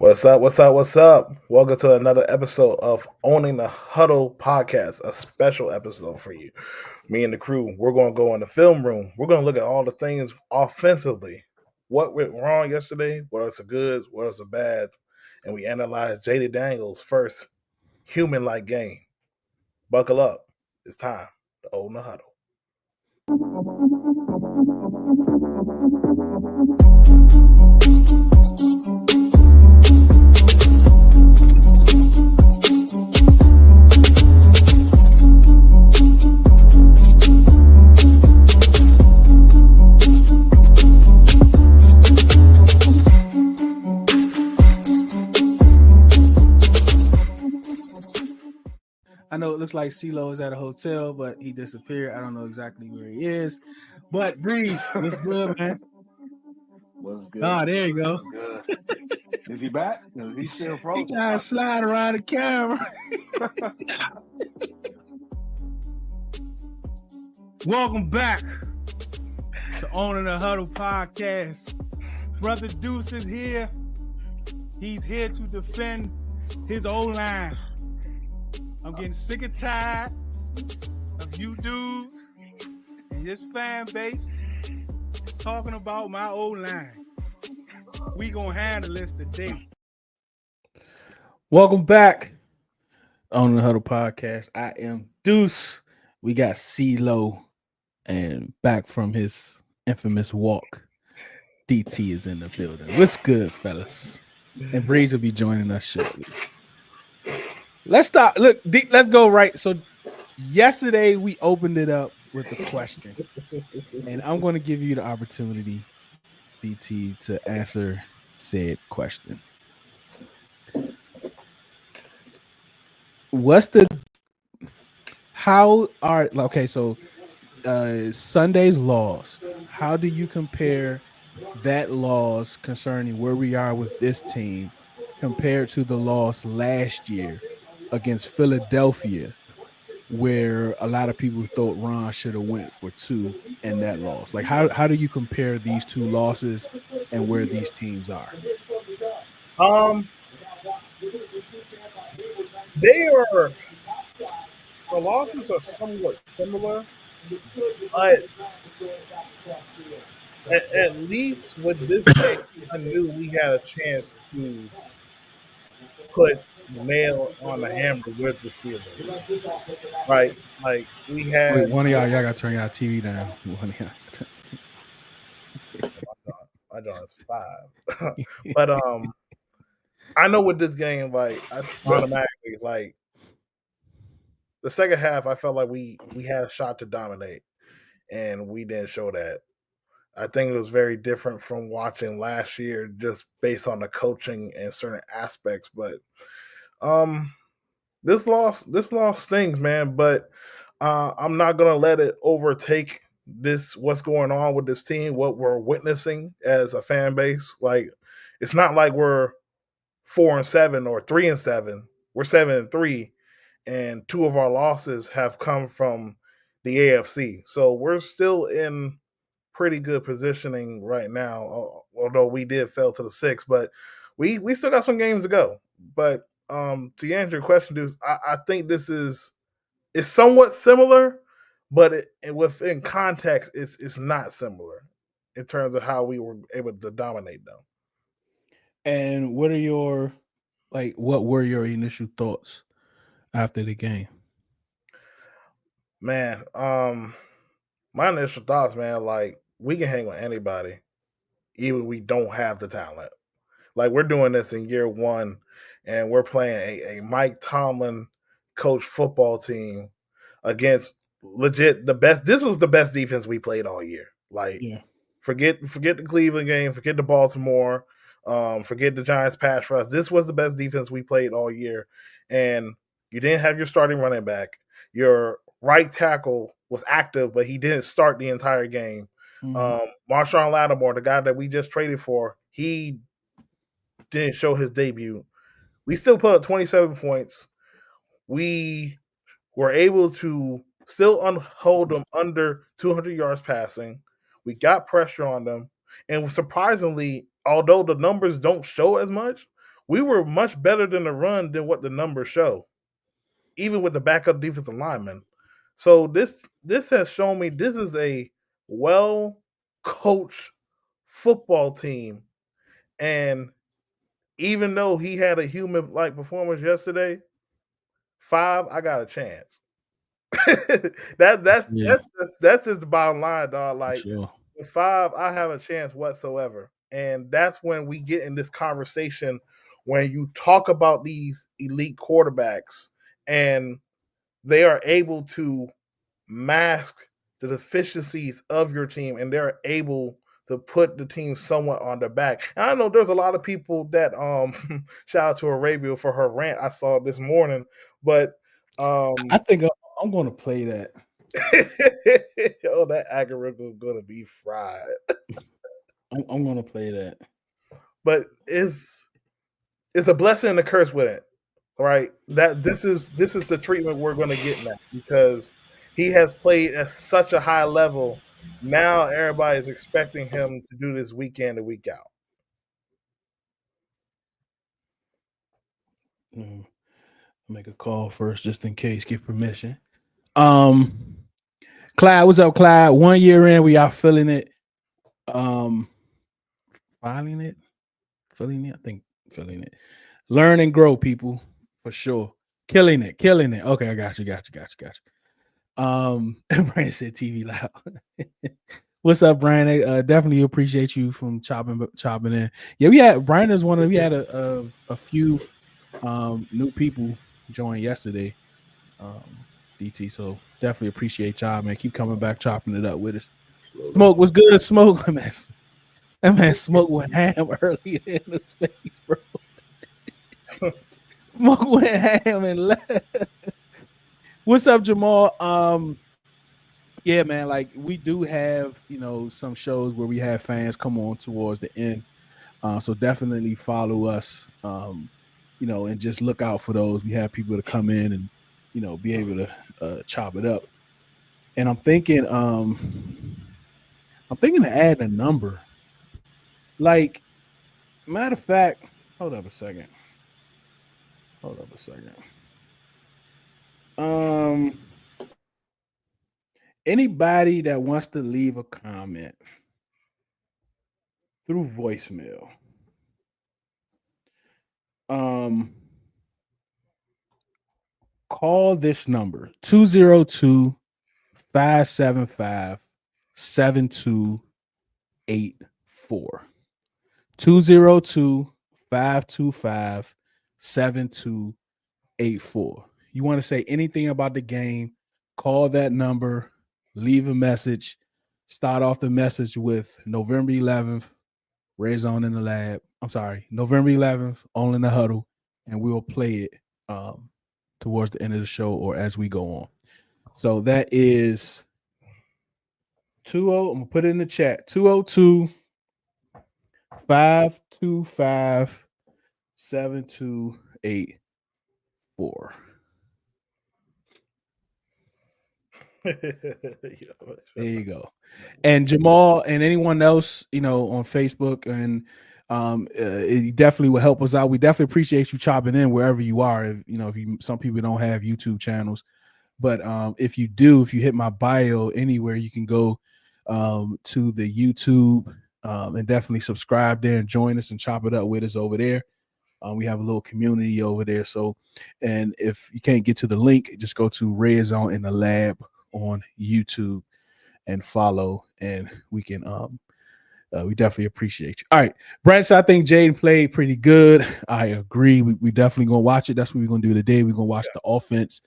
What's up? What's up? What's up? Welcome to another episode of Owning the Huddle podcast, a special episode for you. Me and the crew, we're going to go in the film room. We're going to look at all the things offensively. What went wrong yesterday? What are the goods? What are the bads? And we analyze Jayden Daniels' first human-like game. Buckle up. It's time to own the huddle. I know it looks like Ceelo is at a hotel, but he disappeared. I don't know exactly where he is. But Breeze, what's good, man? What's good? Oh, there you go. Good. Is he back? Is he still He frozen? trying to slide around the camera. Welcome back to Owning the Huddle podcast. Brother Deuce is here. He's here to defend his O-line. I'm getting sick and tired of you dudes and this fan base talking about my O-line. We gonna handle this today. Welcome back on the Huddle podcast. I am Deuce. We got Ceelo, and back from his infamous walk, DT is in the building. What's good, fellas? And Breeze will be joining us shortly. Let's start. Look, let's go right. So yesterday we opened it up with a question, and I'm going to give you the opportunity, DT, to answer said question. So Sunday's lost. How do you compare that loss concerning where we are with this team compared to the loss last year against Philadelphia, where a lot of people thought Ron should have went for 2 and that loss? Like, how do you compare these two losses and where these teams are? The losses are somewhat similar, but at least with this game, I knew we had a chance to put nail on the hammer with the Steelers, right? Like we had. Wait, one of y'all got to turn y'all TV down. One of y'all. My John's 5, but I know with this game, like I automatically like the second half, I felt like we had a shot to dominate, and we didn't show that. I think it was very different from watching last year, just based on the coaching and certain aspects. But this loss stings, man. But I'm not gonna let it overtake this. What's going on with this team? What we're witnessing as a fan base. Like it's not like we're 4-7 or 3-7. We're 7-3, and 2 of our losses have come from the AFC. So we're still in pretty good positioning right now, although we did fail to the 6, but we still got some games to go. But to answer your question, Deuce, I think this is somewhat similar, but within context, it's not similar in terms of how we were able to dominate them. And what were your initial thoughts after the game? Man, my initial thoughts, man, like we can hang with anybody, even we don't have the talent. Like we're doing this in year 1, and we're playing a Mike Tomlin coach football team against legit the best. This was the best defense we played all year. Like, forget the Cleveland game, forget the Baltimore, forget the Giants pass rush. This was the best defense we played all year, and you didn't have your starting running back. Your right tackle was active, but he didn't start the entire game. Marshawn Lattimore, the guy that we just traded for, he didn't show his debut. We still put up 27 points. We were able to still hold them under 200 yards passing. We got pressure on them. And surprisingly, although the numbers don't show as much, we were much better than the run than what the numbers show, even with the backup defensive lineman. So this has shown me this is a well coached football team. And even though he had a human like performance yesterday, 5, I got a chance. Yeah, That's just the bottom line, dog. for Like sure. with 5, I have a chance whatsoever. And that's when we get in this conversation when you talk about these elite quarterbacks and they are able to mask the deficiencies of your team and they're able to put the team somewhat on their back. And I know there's a lot of people that shout out to Arabia for her rant I saw this morning, but I think I'm going to play that. oh, that algorithm is gonna be fried. I'm going to play that. But it's a blessing and a curse with it, right? That this is the treatment we're going to get now because he has played at such a high level. Now everybody is expecting him to do this week in and week out. Make a call first just in case, get permission. Clyde, what's up, Clyde? 1 year in, we are feeling it. Feeling it. I think feeling it. Learn and grow, people, for sure. Killing it. Okay, I got you. Brandon said TV loud. What's up, Brandon? Definitely appreciate you from chopping in. Yeah, we had a few new people join yesterday. DT, so definitely appreciate y'all, man. Keep coming back, chopping it up with us. Smoke was good. Smoke, man. That man Smoke went ham earlier in the space, bro. Smoke went ham and left. What's up, Jamal? Yeah, man. Like we do have, some shows where we have fans come on towards the end. So definitely follow us. And just look out for those. We have people to come in and, be able to chop it up. And I'm thinking to add a number. Like, matter of fact, hold up a second. Anybody that wants to leave a comment through voicemail, call this number 202-575-7284. 202-525-7284. You want to say anything about the game, call that number, leave a message, start off the message with November 11th, Red Zone in the Lab. I'm sorry, November 11th, All in the Huddle, and we will play it towards the end of the show or as we go on. So that is 20. I'm going to put it in the chat. 202-525-7284. There you go. And Jamal and anyone else, on Facebook and it definitely will help us out. We definitely appreciate you chopping in wherever you are. If some people don't have YouTube channels, but if you hit my bio anywhere, you can go to the YouTube and definitely subscribe there and join us and chop it up with us over there. We have a little community over there. So, and if you can't get to the link, just go to Red Zone in the Lab on YouTube and follow, and we can we definitely appreciate you. All right, Brent, so I think Jayden played pretty good. I agree. We definitely gonna watch it. That's what we're gonna do today. We're gonna watch the offense,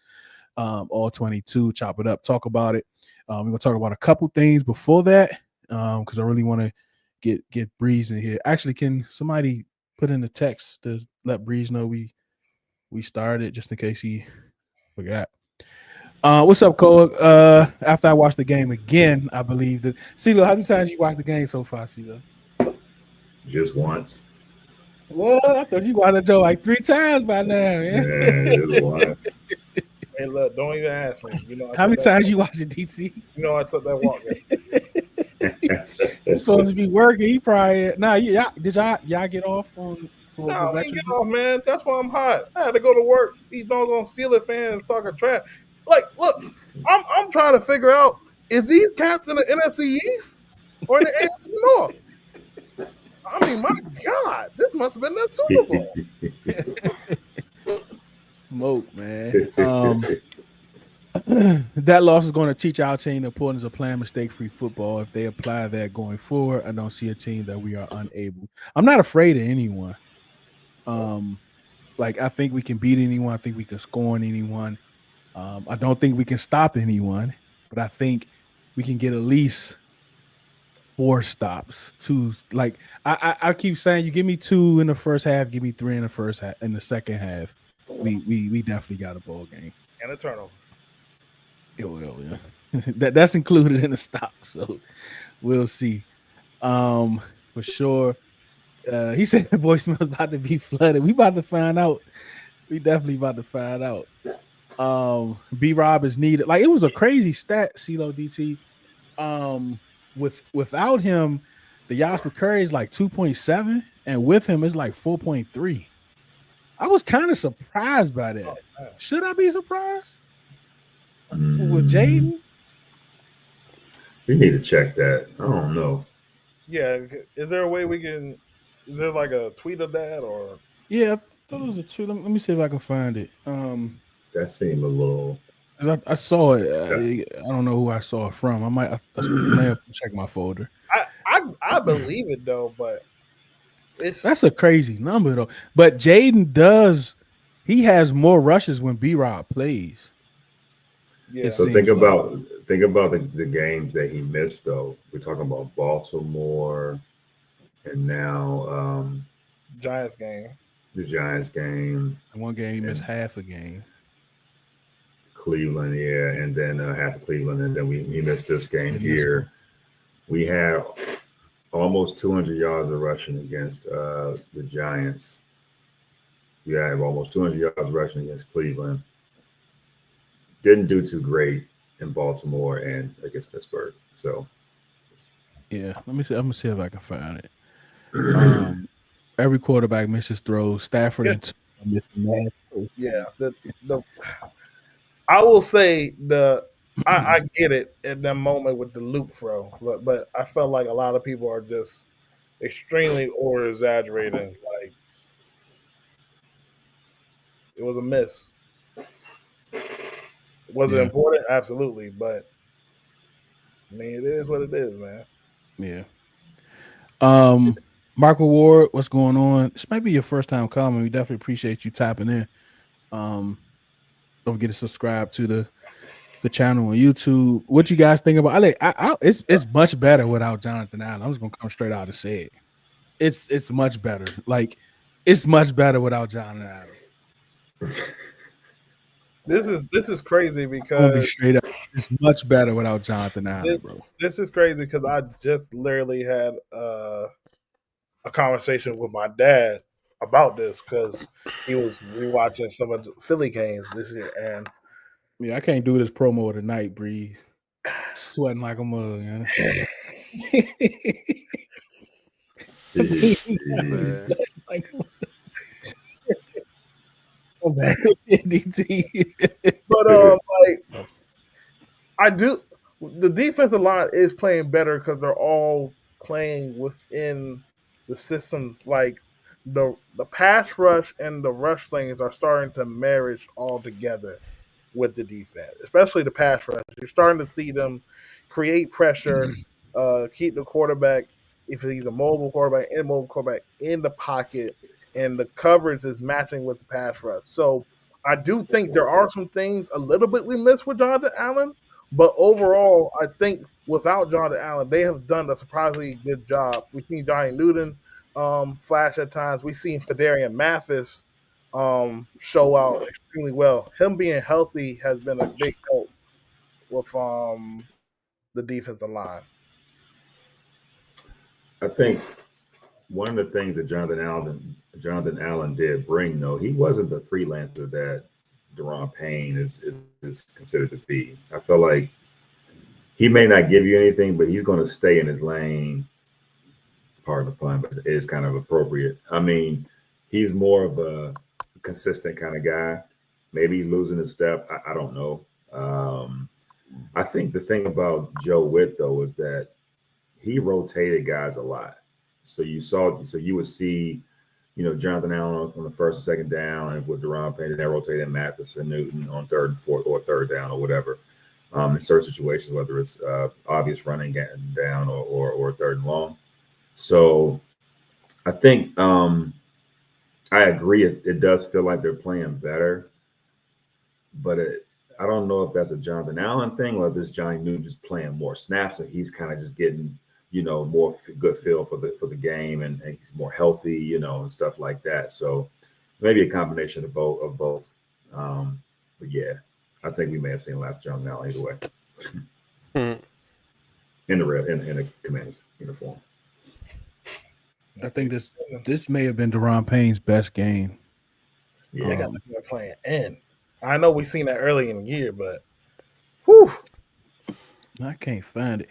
all 22, chop it up, talk about it. We're gonna talk about a couple things before that, because I really want to get Breeze in here. Actually, can somebody put in the text to let Breeze know we started, just in case he forgot. What's up, Cole? After I watched the game again, I believe that. Ceelo, how many times you watched the game so far, Ceelo? Just once. Well, I thought you watched the show like 3 times by now. Yeah, just once. Hey, look, don't even ask me. How many times you watched it, DT? I took that walk yesterday. He's supposed to be working. He probably did y'all get off on for No, we ain't Veterans get Day? off, man. That's why I'm hot. I had to go to work. These doggone Steelers fans talking trash. Like, look, I'm trying to figure out, is these cats in the NFC East or in the AFC North? I mean, my God, this must have been that Super Bowl. Smoke, man. That loss is going to teach our team the importance of playing mistake-free football. If they apply that going forward, I don't see a team that we are unable. I'm not afraid of anyone. Like I think we can beat anyone. I think we can score on anyone. I don't think we can stop anyone, but I think we can get at least 4 stops. 2, like I keep saying, you give me 2 in the first half, give me 3 in the first half. In the second half, we definitely got a ball game and a turnover. Yeah. That's included in the stop, so we'll see. For sure. He said the voicemail's about to be flooded. We about to find out. We definitely about to find out. B Rob is needed. Like it was a crazy stat, Ceelo DT. Without him, the yards per carry is like 2.7, and with him it's like 4.3. I was kind of surprised by that. Should I be surprised? With Jayden? We need to check that. I don't know. Yeah, is there a way we can? Is there like a tweet of that or? Yeah, I thought it was a tweet. Let me see if I can find it. That seemed a little. I saw it. I don't know who I saw it from. I may have to check my folder. I believe it though, but that's a crazy number though. But Jayden he has more rushes when B-Rob plays. Yeah. So think about the games that he missed though. We're talking about Baltimore and now Giants game. The Giants game. And one game he missed half a game. Cleveland, yeah, and then half of Cleveland, and then he missed this game here. We have almost 200 yards of rushing against the Giants. We have almost 200 yards rushing against Cleveland. Didn't do too great in Baltimore and against Pittsburgh. So, yeah, let me see. I'm gonna see if I can find it. Every quarterback misses throws. Stafford and missed mad. Yeah, I will say I get it at that moment with the loop throw, but I felt like a lot of people are just extremely over exaggerating. Like it was a miss. Was it important? Absolutely, but I mean, it is what it is, man. Yeah. Michael Ward, what's going on? This might be your first time coming. We definitely appreciate you tapping in. Don't forget to subscribe to the channel on YouTube. What you guys think about? It's much better without Jonathan Allen. I'm just gonna come straight out and say it. It's much better. Like it's much better without Jonathan Allen. This is crazy because be straight up, it's much better without Jonathan Allen, bro. This is crazy because I just literally had a conversation with my dad about this because he was rewatching some of the Philly games this year, and yeah, I can't do this promo tonight, Breeze. Sweating like a mug, man. But like I do, the defensive line is playing better because they're all playing within the system. Like the pass rush and the rush lanes are starting to marriage all together with the defense, especially the pass rush. You're starting to see them create pressure, keep the quarterback, if he's a mobile quarterback, in the pocket, and the coverage is matching with the pass rush. So I do think there are some things a little bit we missed with Jonathan Allen, but overall, I think without Jonathan Allen, they have done a surprisingly good job. We've seen Johnny Newton flash at times. We've seen Fedarian Mathis show out extremely well. Him being healthy has been a big help with the defensive line. I think one of the things that Jonathan Allen did bring, though, he wasn't the freelancer that Daron Payne is considered to be. I feel like he may not give you anything, but he's going to stay in his lane. Pardon the pun, but it is kind of appropriate. I mean, he's more of a consistent kind of guy. Maybe he's losing his step. I don't know. I think the thing about Joe Witt though is that he rotated guys a lot. So you would see, Jonathan Allen on the first and second down, and with Deron Payne, they rotated Mathis Newton on third and fourth or third down or whatever. In certain situations, whether it's obvious running down or third and long. So I think I agree. It does feel like they're playing better, but I don't know if that's a Jonathan Allen thing or if this Johnny Newton just playing more snaps and he's kind of just getting more good feel for the game and he's more healthy, and stuff like that. So maybe a combination of both. But yeah, I think we may have seen last Jonathan Allen either way. In a Commanders uniform. I think this may have been Deron Payne's best game. Yeah, they got the boy playing in. I know we've seen that early in the year, but whew. I can't find it.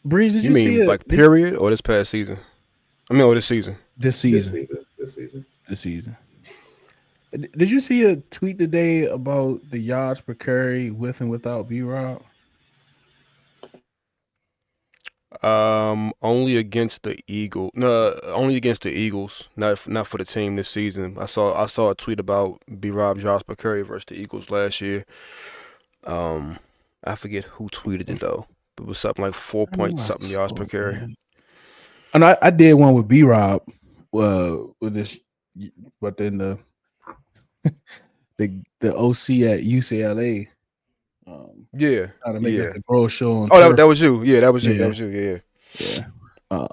Breeze, did You you mean see it? like period or this past season? I mean, or this season? This season. Did you see a tweet today about the yards per carry with and without B-Rob? Only against the Eagles. No, only against the Eagles. Not for the team this season. I saw a tweet about B-Rob yards per carry versus the Eagles last year. I forget who tweeted it though. It was something like 4 point something yards per carry. Man. And I did one with B-Rob, with this, but then the OC at UCLA. Yeah. How to make this the Bro Show. That was you. Yeah, that was you. That was you. Yeah.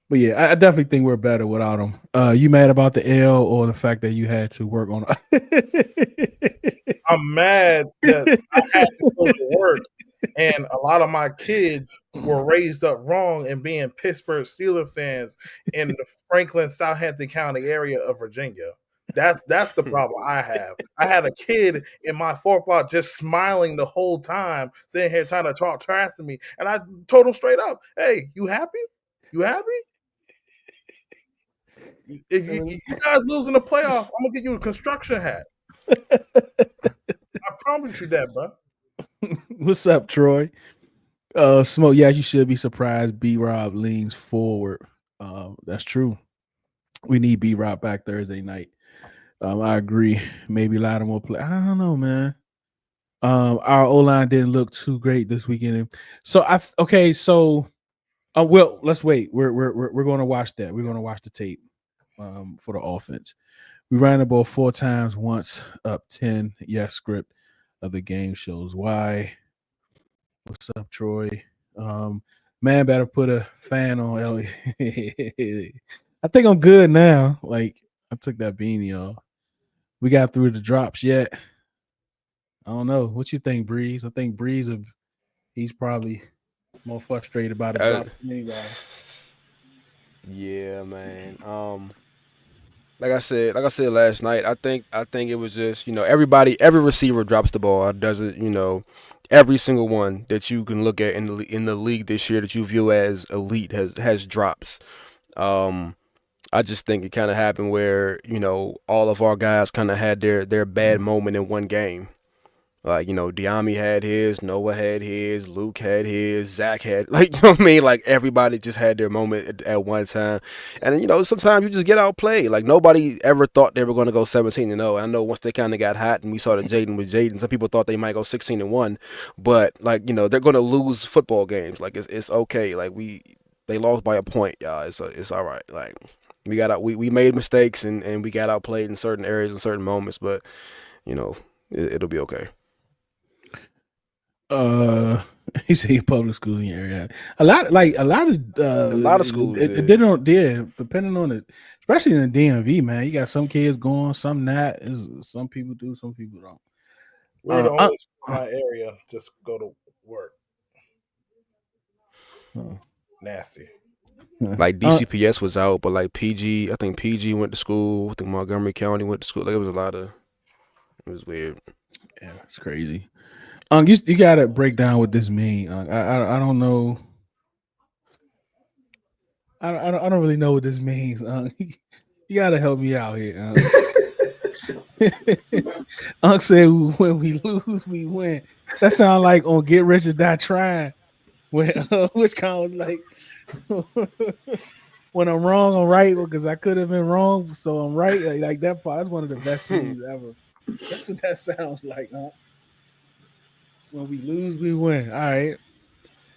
But yeah, I definitely think we're better without him. You mad about the L or the fact that you had to work on it? I'm mad that I had to go to work and a lot of my kids were raised up wrong and being Pittsburgh Steelers fans in the Franklin, Southampton County area of Virginia. That's the problem I have. I had a kid in my 4 o'clock just smiling the whole time, sitting here trying to talk trash to me. And I told him straight up, hey, you happy? You happy? If you guys lose in the playoffs, I'm going to get you a construction hat. I promise you that, bro. What's up, Troy? Smoke, yeah, you should be surprised B-Rob leans forward. That's true. We need B-Rob back Thursday night. I agree. Maybe Lattimore play. I don't know, man. Our O-line didn't look too great this weekend. So well, let's wait. We're going to watch that. We're going to watch the tape for the offense. We ran the ball 4 times, once up 10. Yes, script of the game shows why. What's up, Troy? Man, better put a fan on Ellie. I think I'm good now. Like, I took that beanie off. We got through the drops yet. I don't know. What you think, Breeze? I think Breeze, he's probably more frustrated about the drop than anybody. Yeah, man. Like I said last night, I think it was just, every receiver drops the ball. Does it, every single one that you can look at in the league this year that you view as elite has drops. I just think it kind of happened where, all of our guys kind of had their bad moment in one game. Like, Diami had his, Noah had his, Luke had his, Zach had, like, you know what I mean? Like, everybody just had their moment at one time. And, sometimes you just get outplayed. Like, nobody ever thought they were going to go 17-0. I know once they kind of got hot and we saw that Jayden was Jayden, some people thought they might go 16-1. But, like, they're going to lose football games. Like, it's okay. Like, they lost by a point, y'all. It's all right. Like, we made mistakes and we got outplayed in certain areas and certain moments. But, it'll be okay. He said public schools in your area. A lot of schools. It depending on it, especially in the DMV, man. You got some kids going, some not. Some people do, some people don't. We're the only school in my area just go to work. Nasty. Like DCPS was out, but like PG, I think PG went to school. I think Montgomery County went to school. Like it was weird. Yeah, it's crazy. You gotta break down what this means. I don't know. I don't really know what this means. You gotta help me out here. Unc said when we lose, we win. That sounds like on Get Rich or Die Trying. When which kind was like when I'm wrong, I'm right because I could have been wrong, so I'm right. Like that part. That's one of the best scenes ever. That's what that sounds like. When we lose, we win. All right.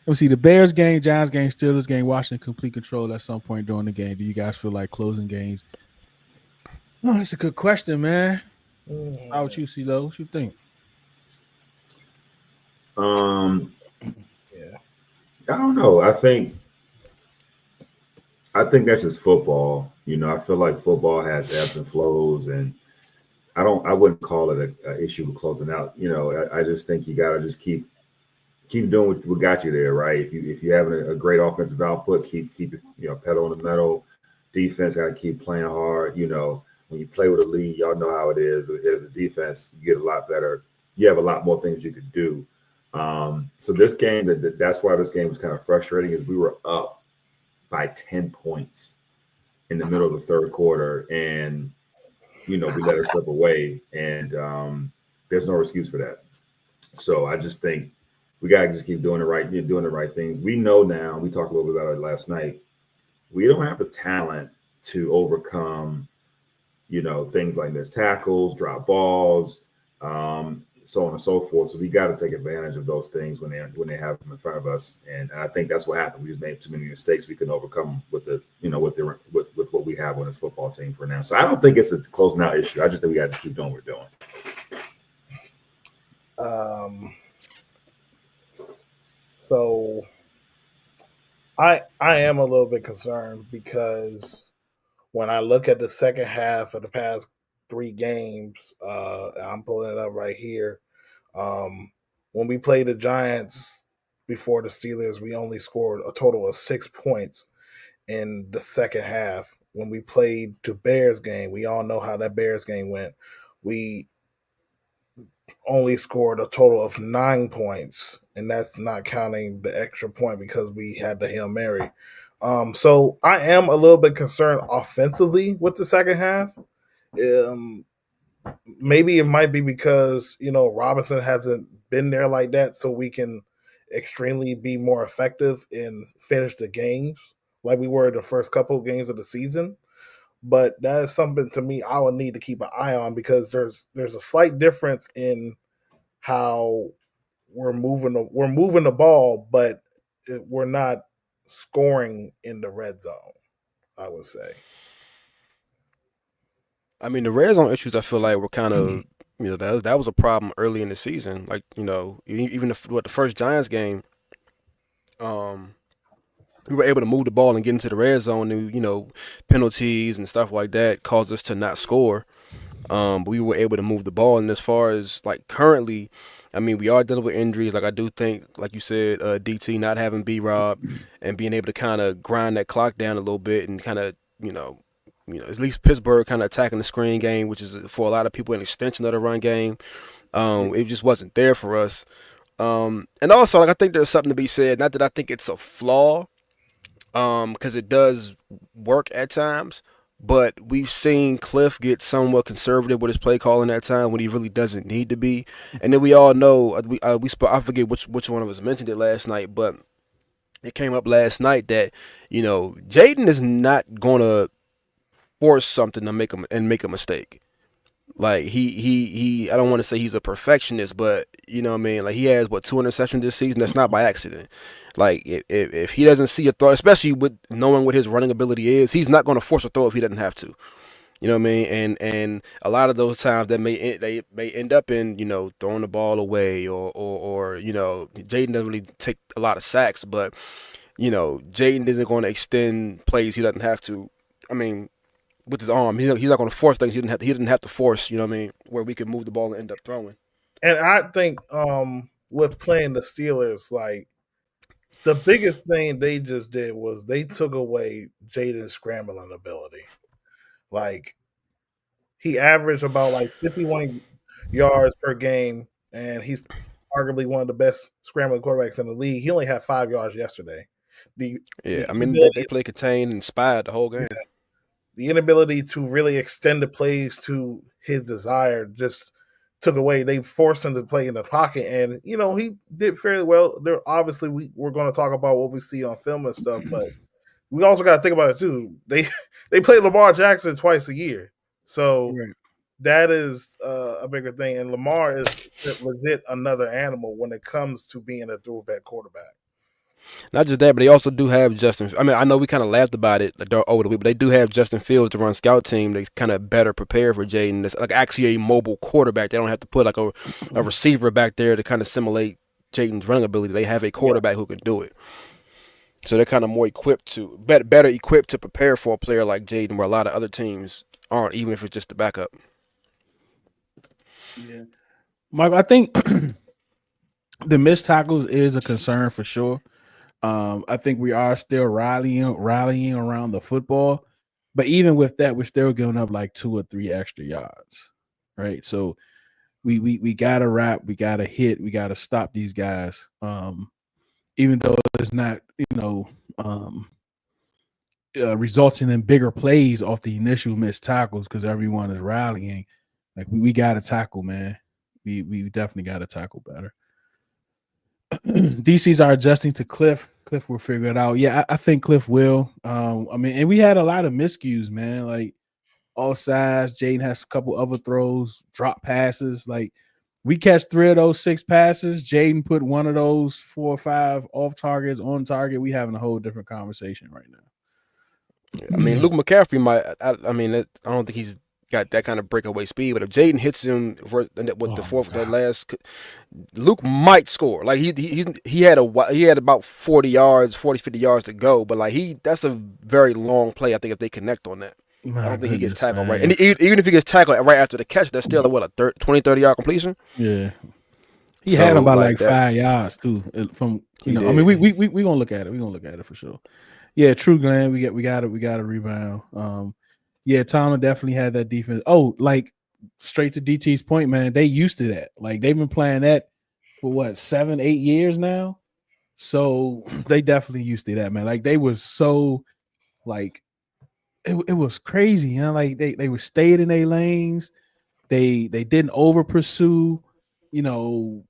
Let me see the Bears game, Giants game, Steelers game, Washington complete control at some point during the game. Do you guys feel like closing games? Oh, that's a good question, man. How about you, CeeLo? What you think? Yeah. I don't know. I think that's just football. I feel like football has ebbs and flows, and I wouldn't call it a issue with closing out. I just think you gotta just keep doing what got you there, right? If you having a great offensive output, keep pedal on the metal. Defense got to keep playing hard. When you play with a lead, y'all know how it is. As a defense, you get a lot better. You have a lot more things you could do. So this game, that's why this game was kind of frustrating, is we were up by 10 points in the middle of the third quarter, and we let it slip away, and there's no excuse for that. So I just think we gotta just keep doing the right things. We know now. We talked a little bit about it last night. We don't have the talent to overcome, things like this, tackles, drop balls, so on and so forth. So we got to take advantage of those things when they have them in front of us. And I think that's what happened. We just made too many mistakes. We couldn't overcome with with what we have on this football team for now. So I don't think it's a closing out issue. I just think we got to keep doing what we're doing. So I am a little bit concerned because when I look at the second half of the past 3 games, I'm pulling it up right here. When we played the Giants before the Steelers, we only scored a total of 6 points in the second half. When we played the Bears game, we all know how that Bears game went. We only scored a total of 9 points, and that's not counting the extra point because we had the Hail Mary. So I am a little bit concerned offensively with the second half. Maybe it might be because Robinson hasn't been there like that, so we can extremely be more effective and finish the games like we were the first couple of games of the season. But that is something to me I would need to keep an eye on because there's a slight difference in how we're moving the ball, but we're not scoring in the red zone, I would say. I mean, the red zone issues, I feel like were kind of, that was a problem early in the season. Like, even the first Giants game, um, we were able to move the ball and get into the red zone. And, penalties and stuff like that caused us to not score. But we were able to move the ball. And as far as like currently, I mean, we are dealing with injuries. Like I do think, like you said, DT not having B Rob and being able to kind of grind that clock down a little bit and kind of, at least Pittsburgh kind of attacking the screen game, which is for a lot of people an extension of the run game. It just wasn't there for us. And also, like I think there's something to be said. Not that I think it's a flaw, because it does work at times. But we've seen Cliff get somewhat conservative with his play calling at time when he really doesn't need to be. And then we all know I forget which one of us mentioned it last night, but it came up last night that Jayden is not gonna force something to make a mistake. Like he I don't want to say he's a perfectionist, but you know what I mean. Like he has 2 interceptions this season. That's not by accident. Like if he doesn't see a throw, especially with knowing what his running ability is, he's not going to force a throw if he doesn't have to. You know what I mean? And a lot of those times that they may end up in throwing the ball away or Jayden doesn't really take a lot of sacks, but Jayden isn't going to extend plays he doesn't have to. I mean, with his arm. He's not going to force things he didn't have to force, you know what I mean, where we could move the ball and end up throwing. And I think with playing the Steelers, like the biggest thing they just did was they took away Jayden's scrambling ability. Like he averaged about like 51 yards per game, and he's arguably one of the best scrambling quarterbacks in the league. He only had 5 yards yesterday. The Yeah, I mean they inability, play contained and spied the whole game. the inability to really extend the plays to his desire just took away. They forced him to play in the pocket, and he did fairly well. There, obviously, we're going to talk about what we see on film and stuff, but we also got to think about it too. They play Lamar Jackson twice a year, so Right. that is a bigger thing. And Lamar is legit another animal when it comes to being a throwback quarterback. Not just that, but they also do have Justin. I mean, I know we kind of laughed about it over the week, but they do have Justin Fields to run scout team. They kind of better prepare for Jayden. It's like actually a mobile quarterback. They don't have to put like a receiver back there to kind of simulate Jayden's running ability. They have a quarterback who can do it. So they're kind of more equipped better equipped to prepare for a player like Jayden, where a lot of other teams aren't, even if it's just the backup. Yeah, Michael, I think the missed tackles is a concern for sure. I think we are still rallying around the football, but even with that, we're still giving up like 2 or 3 extra yards, right? So we gotta wrap, we gotta hit, we gotta stop these guys. Even though it's not, resulting in bigger plays off the initial missed tackles because everyone is rallying. Like we gotta tackle, man. We definitely gotta tackle better. DCs are adjusting to Cliff. Cliff will figure it out. Yeah, I think Cliff will. I mean, and we had a lot of miscues, man. Like all sides. Jayden has a couple other throws, drop passes. Like we catch 3 of those 6 passes. Jayden put 1 of those 4 or 5 off targets on target. We having a whole different conversation right now. I mean, Luke McCaffrey might. I mean, I don't think he's got that kind of breakaway speed. But if Jayden hits him with that last, Luke might score. Like he had about 40 yards, 50 yards to go. But like that's a very long play. I think if they connect on that. I don't think he gets tackled right. And even if he gets tackled right after the catch, that's still a 20-30 yard completion. Yeah. He had him by like 5 yards too. From I mean, we gonna look at it. We gonna look at it for sure. Yeah, true, Glenn. We got a rebound. Yeah, Tomlin definitely had that defense. Oh, like straight to DT's point, man. They used to that. Like they've been playing that for what 7-8 years now. So they definitely used to that, man. Like they was so like it was crazy, like they would stay in their lanes. They didn't over pursue, and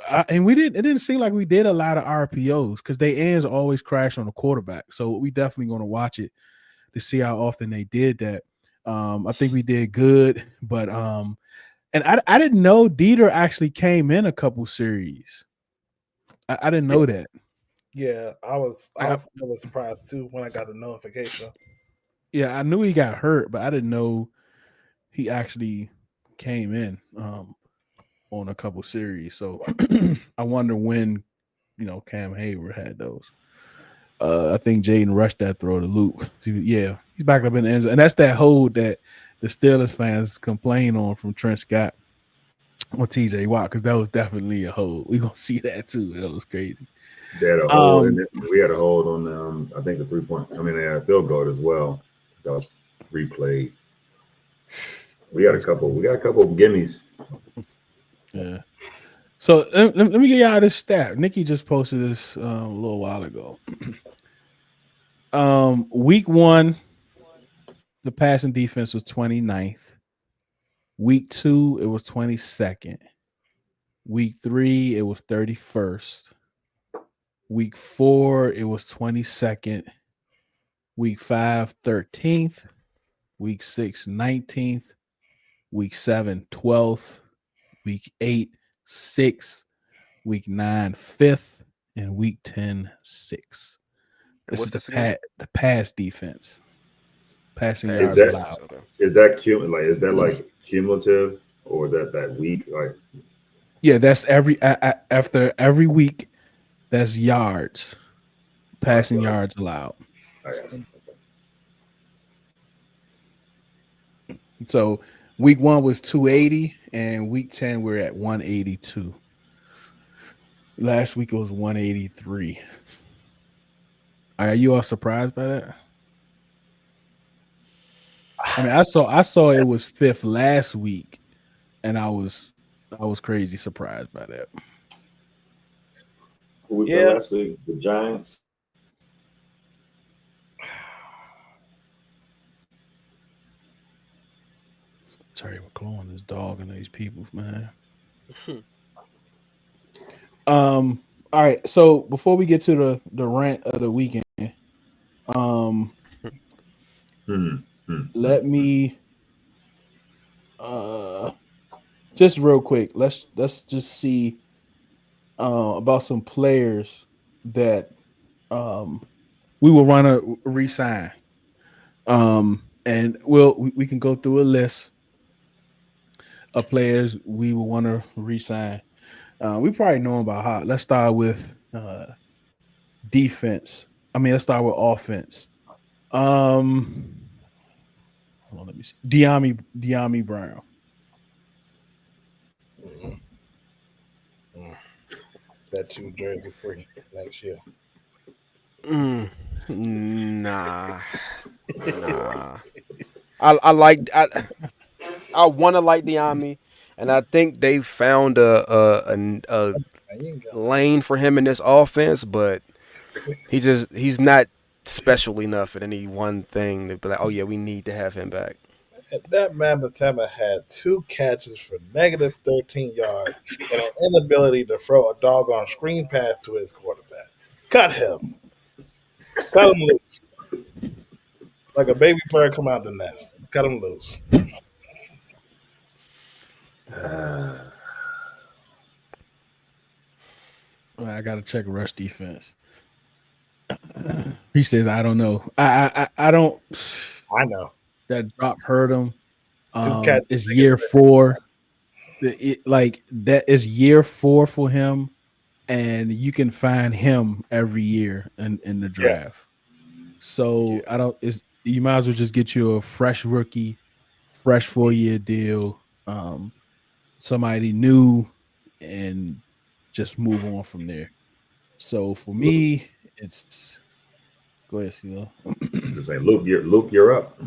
it didn't seem like we did a lot of RPOs because they ends always crash on the quarterback. So we definitely going to watch it to see how often they did that. I think we did good, but and I didn't know Dieter actually came in a couple series. I didn't know that. Yeah, I was a little surprised too when I got the notification. Yeah, I knew he got hurt, but I didn't know he actually came in on a couple series. So I wonder when, Cam Hayward had those. I think Jayden rushed that throw to Luke. Yeah, he's back up in the end zone. And that's that hold that the Steelers fans complain on from Trent Scott on TJ Watt, because that was definitely a hold. We're going to see that too. That was crazy. They had a hold, and we had a hold on, I think, the 3-point. I mean, they had a field goal as well. That was replayed. We got a couple of gimmies. Yeah. So let me get y'all this stat. Nikki just posted this a little while ago. Week 1, the passing defense was 29th. Week 2, it was 22nd. Week 3, it was 31st. Week 4, it was 22nd. Week 5, 13th. Week 6, 19th. Week 7, 12th. Week 8, 6th. Week 9, 5th. And week 10, 6th. This is the pass defense. Passing yards allowed. Is that like cumulative, or is that week? Like, yeah, that's after every week. That's yards, passing yards allowed. So week 1 was 280, and week 10 we're at 182. Last week it was 183. Are you all surprised by that? I mean, I saw it was 5th last week, and I was crazy surprised by that. Who was Yeah. that last week? The Giants. Terry McLaurin is dogging these people, man. All right. So before we get to the rant of the weekend, let me just real quick. Let's just see about some players that we will want to re-sign. And we can go through a list of players we will want to re-sign. We probably know about how. Let's start with defense. Let's start with offense. Hold on, let me see. De'Ami Brown. That you jersey free next year. Nah. I want to like De'Ami, and I think they found a lane for him in this offense, but he's not special enough at any one thing to be like, oh yeah, we need to have him back. That man Batema had 2 catches for negative 13 yards and an inability to throw a doggone screen pass to his quarterback. Cut him. Cut him loose. Like a baby bird come out the nest. Cut him loose. I got to check rush defense. He says, "I don't know. I don't. I know that drop hurt him. It's year 4. That is year 4 for him, and you can find him every year in the draft. Yeah. So I don't. You might as well just get you a fresh rookie, fresh 4-year deal, somebody new, and just move on from there. So for me, it's go ahead, Ceelo. Just say, Luke, you're up.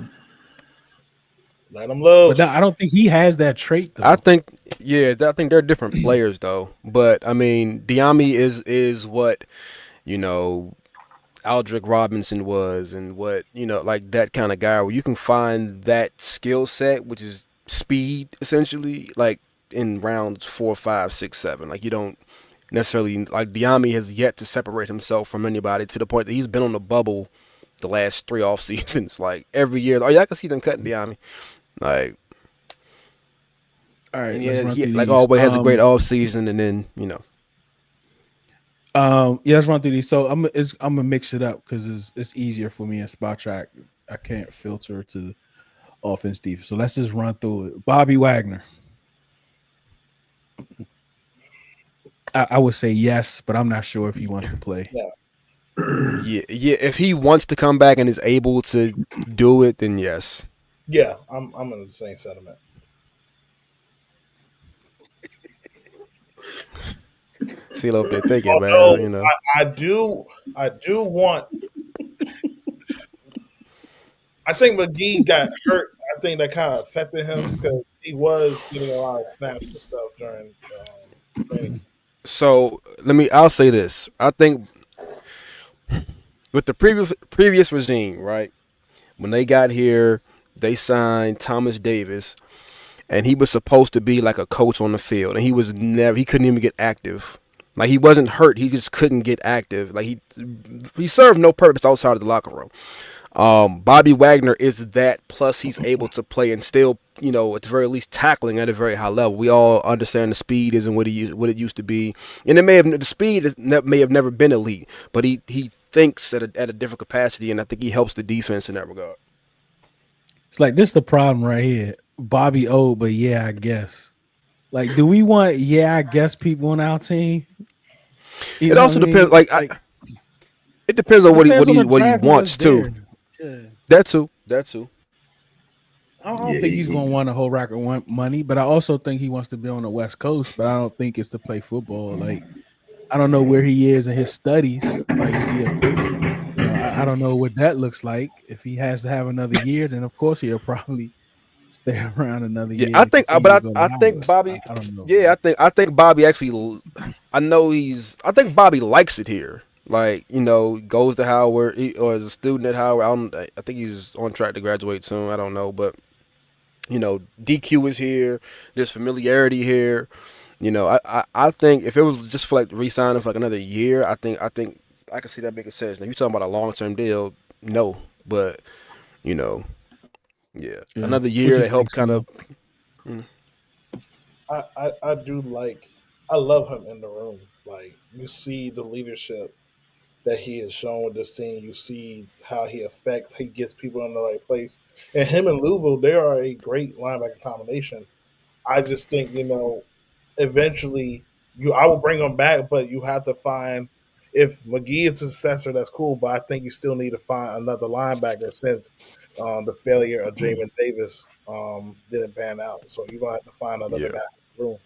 Let him loose. But I don't think he has that trait, though. I think they're different players, though. But I mean, De'Ami is what Aldrick Robinson was, and what like that kind of guy where you can find that skill set, which is speed, essentially, like in rounds 4, 5, 6, 7. Like you don't necessarily like De'Ami has yet to separate himself from anybody to the point that he's been on the bubble the last 3 off seasons. Like every year, I can see them cutting De'Ami. Like, all right, he like always has a great off season, and then let's run through these. So I'm gonna mix it up because it's easier for me in spot track. I can't filter to offense defense. So let's just run through it. Bobby Wagner. I would say yes, but I'm not sure if he wants to play. Yeah. If he wants to come back and is able to do it, then yes. Yeah, I'm in the same sentiment. Ceelo up there thinking, man. I do want. I think McGee got hurt. I think that kind of affected him because he was getting a lot of snaps and stuff during training. So I'll say this. I think with the previous regime, right, when they got here, they signed Thomas Davis, and he was supposed to be like a coach on the field, and he couldn't even get active. Like he wasn't hurt, he just couldn't get active. Like he served no purpose outside of the locker room. Bobby Wagner is that, plus he's able to play and still, at the very least tackling at a very high level. We all understand the speed isn't what it used to be, and the speed may have never been elite, but he thinks at a different capacity, and I think he helps the defense in that regard. It's like this is the problem right here. Bobby old, but yeah, I guess. Like, do we want I guess people on our team? It also depends. It depends on what he wants too. Yeah. That too. I don't think he's going to want a whole rack of money, but I also think he wants to be on the West Coast. But I don't think it's to play football. Like, I don't know where he is in his studies. Like, is he I don't know what that looks like. If he has to have another year, then of course he'll probably stay around another Yeah, year. I To think, continue but to go to I think Howard. Bobby. I don't know. Yeah, I think Bobby actually. I think Bobby likes it here. Like, goes to Howard or is a student at Howard. I think he's on track to graduate soon. I don't know, but DQ is here. There's familiarity here. I think if it was just for like re-signing for like another year, I think I could see that making sense. Now you talking about a long-term deal, no, but you know, yeah, Yeah. another What year you to think, help kind CeeLo? of. Mm, I do like. I love him in the room. Like you see the leadership that he has shown with this team. You see how he affects. He gets people in the right place. And him and Louisville, they are a great linebacker combination. I just think eventually I will bring him back, but you have to find if McGee is a successor, that's cool. But I think you still need to find another linebacker since the failure of Jamin Davis didn't pan out. So you're gonna have to find another yeah. guy in the room.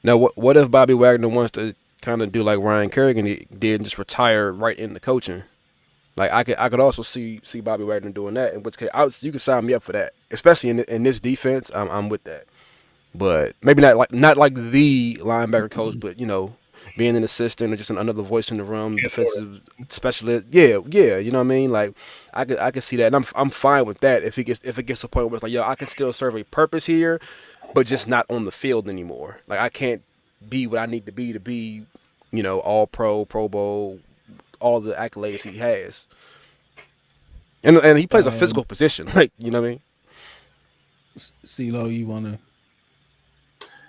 Now, what if Bobby Wagner wants to kind of do like Ryan Kerrigan did and just retire right into coaching? Like I could also see Bobby Wagner doing that. In which case, you could sign me up for that, especially in this defense. I'm with that. But maybe not like the linebacker coach, but being an assistant or just another voice in the room, defensive specialist. Yeah, yeah, you know what I mean. Like I could see that, and I'm fine with that if it gets to a point where it's like, yo, I can still serve a purpose here, but just not on the field anymore. Like I can't be what I need to be, all pro, Pro Bowl, all the accolades he has, and he plays a physical position, like what I mean. CeeLo, you wanna?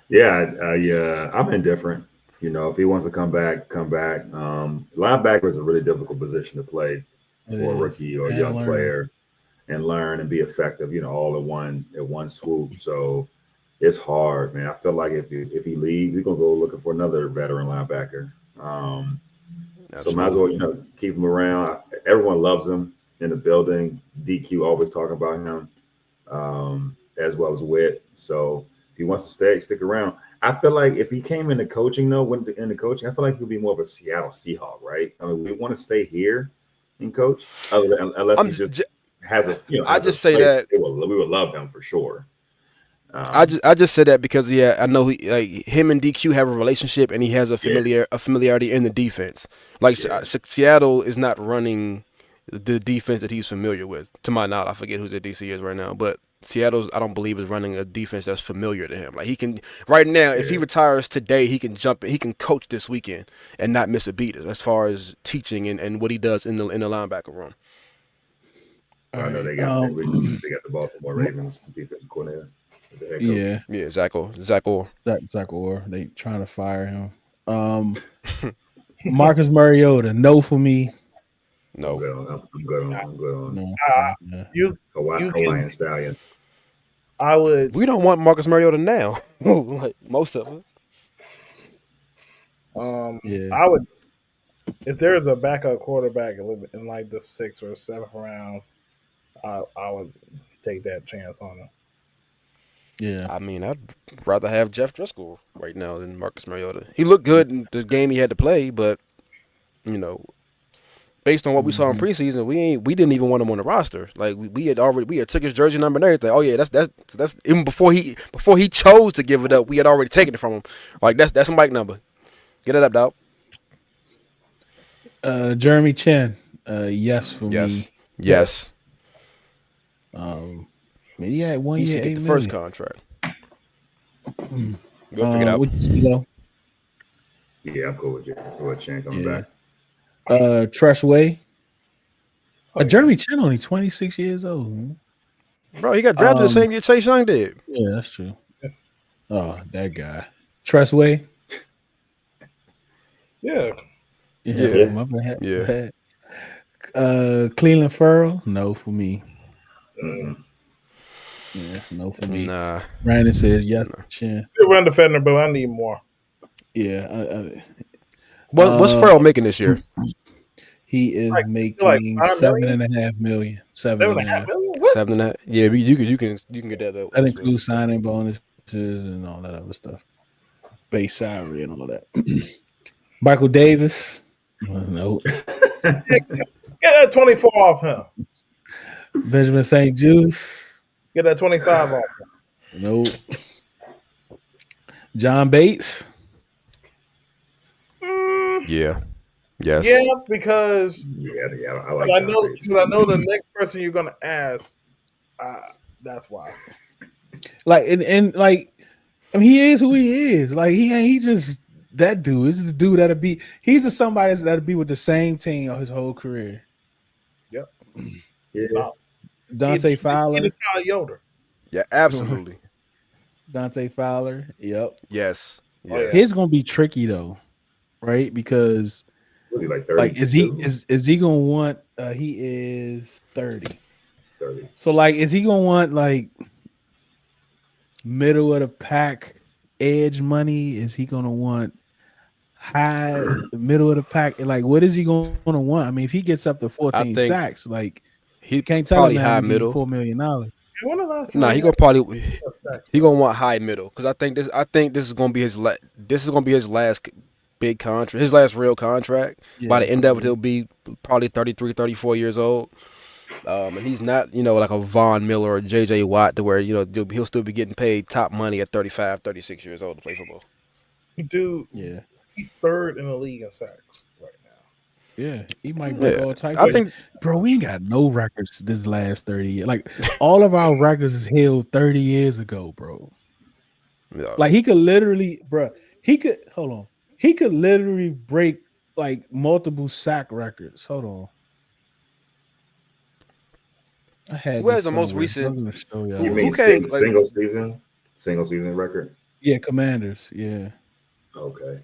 Yeah, I'm indifferent. If he wants to come back, come back. Linebacker is a really difficult position to play It for a is. rookie or a And young learn. player and learn and be effective. All at one swoop. So it's hard, man. I feel like if he leaves, we're gonna go looking for another veteran linebacker. So might as Absolutely. well, keep him around. Everyone loves him in the building. DQ always talking about him, as well as Wit. So if he wants to stay, stick around. I feel like if he came into coaching, though, went into coaching, I feel like he'll be more of a Seattle Seahawk, right? I mean, we want to stay here and coach, unless he I'm. just has a I has a just say place. that. We would love him for sure. I Um, just I just said that because yeah, I know him and DQ have a relationship and he has yeah, a familiarity in the defense. Like yeah, Seattle is not running the defense that he's familiar with. To my knowledge, I forget who the DC is right now, but Seattle's I don't believe is running a defense that's familiar to him. Like he can right now, if he yeah. retires today, he can jump. He can coach this weekend and not miss a beat as far as teaching and what he does in the linebacker room. All I know right. they got the Baltimore Ravens defensive coordinator as the head coach. Yeah. Yeah, Zach Orr. Zach Orr. They trying to fire him. Marcus Mariota. No for me. I'm No, good on. I'm good on. I'm good on. No. Yeah. You you can. Hawaiian Stallion. I would. we don't want Marcus Mariota now. Like most of it. Yeah. I would. If there's a backup quarterback in like the sixth or seventh round, I would take that chance on him. Yeah. I mean, I'd rather have Jeff Driscoll right now than Marcus Mariota. He looked good in the game he had to play, but you know, based on what we saw in Mhm. preseason, we didn't even want him on the roster. Like we had took his jersey number and everything. Oh yeah, that's even before he chose to give it up, we had already taken it from him. Like that's Mike number. Get it up, dog. Jeremy Chin. Yes for me. Yes. Man, he had 1 He year, should get $8 the first million. contract. We'll figure it out. What you see though? Yeah, I'm cool with you. Cool with Chan coming Yeah. back. Trustway. Oh, yeah. Jeremy Chin only 26 years old. Man. Bro, he got drafted the same year Chase Young did. Yeah, that's true. Oh, that guy. Trustway. Yeah, Yeah. My bad. Yeah. Cleveland Farrell. No for me. Mm-mm. Yeah, no for me. Nah. Brandon says yes. Chin. good run defender, but I need more. Yeah. What's Farrell making this year? He is Like making $5 million? $7.5 million. $7.5 $7.5. million. What? 7.5. Yeah, you can get that. That includes signing bonuses and all that other stuff. Base salary and all that. Michael Davis. No. Get that 24 off him. Benjamin St. Juice. Get that 25 off. Nope. John Bates. Yeah. Yes. Yeah, because Yeah, I like I John know Bates. because I know the next person you're gonna ask. That's why. Like and like, I mean, he is who he is. Like he just that dude. This is the dude that'll be. He's the somebody that'll be with the same team his whole career. Yep. Yeah, So, Dante he Fowler. the Ty Yoder. Yeah, absolutely. Dante Fowler. Yep. Yes. Oh, yeah. Yes. His gonna be tricky though, right? Because really like like 32, is he gonna want? He is 30. 30. So like, is he gonna want like middle of the pack edge money? Is he gonna want high middle of the pack? Like, what is he gonna want? I mean, if he gets up to I 14 think sacks, like he you can't tell him probably man high I'm gonna give you middle. $4 million. When the last time Nah, he he had gonna probably sacks, he bro? gonna want high middle because I think this is gonna be his last big contract, his last real contract. By the end of it, he'll be probably 33, 34 years old. And he's not, like a Von Miller or JJ Watt to where, he'll still be getting paid top money at 35, 36 years old to play football. Dude, Yeah. he's third in the league in sacks right now. Yeah, he might break Yeah. all types. I think Bro, we ain't got no records this last 30 years. Like all of our records is held 30 years ago, bro. yeah. Like he could literally, bro. He could hold on. He could literally break like multiple sack records. Hold on. I had Who has this the most somewhere. I'm recent? gonna show You y'all. Who mean came like single season record? Yeah, Commanders. Yeah. Okay.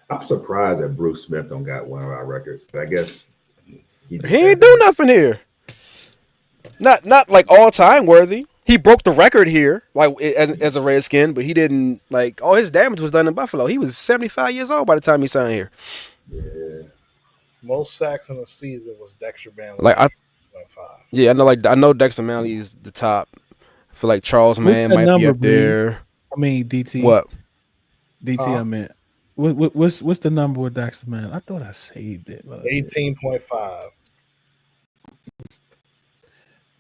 I'm surprised that Bruce Smith don't got one of our records, but I guess he just he ain't do nothing here. Not like all time worthy. He broke the record here, like as a Redskin, but he didn't like all his damage was done in Buffalo. He was 75 years old by the time he signed here. Yeah. Most sacks in the season was Dexter Manley. Like I 5. I know Dexter Manley is the top. I feel like Charles What's Mann that might be number, up there. I mean DT. What? DT I meant. What's the number with Dexter Man? I thought I saved it. 18.5.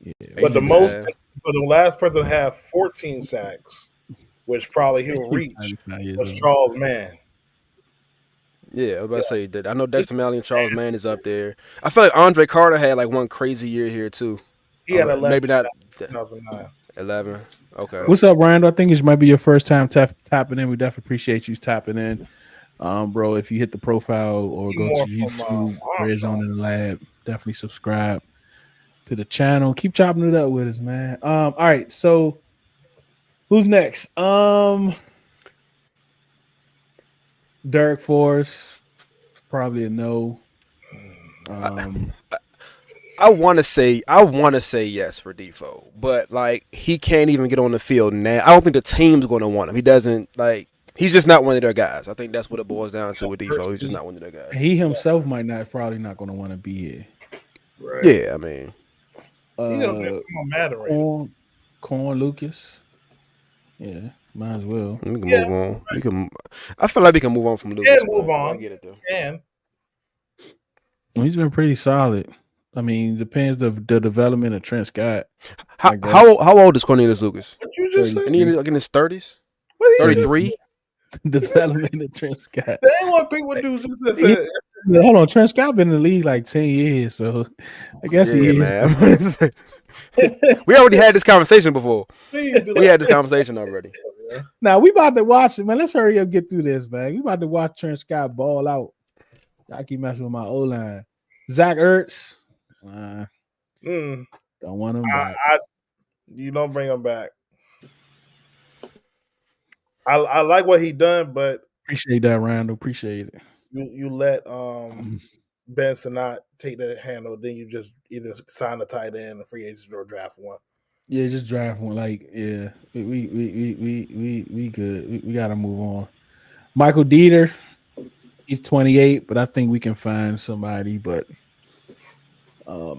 Yeah. But the Ain't most, bad. but the last person to have 14 sacks, which probably he'll reach, 35 years was old. Charles Mann. Yeah, I was about to say that. I know Dexter Manley and Charles Mann is up there. I feel like Andre Carter had like one crazy year here too. He had 11. Maybe not 2009. 11. Okay. What's up, Randall? I think it might be your first time tapping in. We definitely appreciate you tapping in. Bro, if you hit the profile or go to YouTube, Red Zone in the Lab, definitely subscribe to the channel. Keep chopping it up with us, man. All right, so who's next? Derek Forrest, probably a no. I want to say yes for Defoe, but like he can't even get on the field now. I don't think the team's going to want him. He doesn't like. He's just not one of their guys. I think that's what it boils down to with Defoe. He's just not one of their guys. He himself probably not going to want to be here. Right. Yeah, I mean, Corn Lucas. Yeah, might as well. we can move on. We can. I feel like we can move on from Lucas. Move on. I get it though. Well, he's been pretty solid. I mean, depends the development of Trent Scott. How old is Cornelius Lucas? What you just said? And he's like in his 30s. 33. Development of Trent Scott. That ain't what people do. Just said. Hold on, Trent Scott been in the league like 10 years, so I guess he is. Man. We already had this conversation before. We had this conversation already. Now we about to watch it, man. Let's hurry up, get through this, man. We about to watch Trent Scott ball out. I keep messing with my O line. Zach Ertz, don't want him back. You don't bring him back. I like what he done, but appreciate that, Randall. Appreciate it. You let Ben Sinnott take the handle, then you just either sign a tight end, a free agent, or draft one. Yeah, just draft one. Like, yeah, we good. We gotta move on. Michael Dieter, he's 28, but I think we can find somebody. But I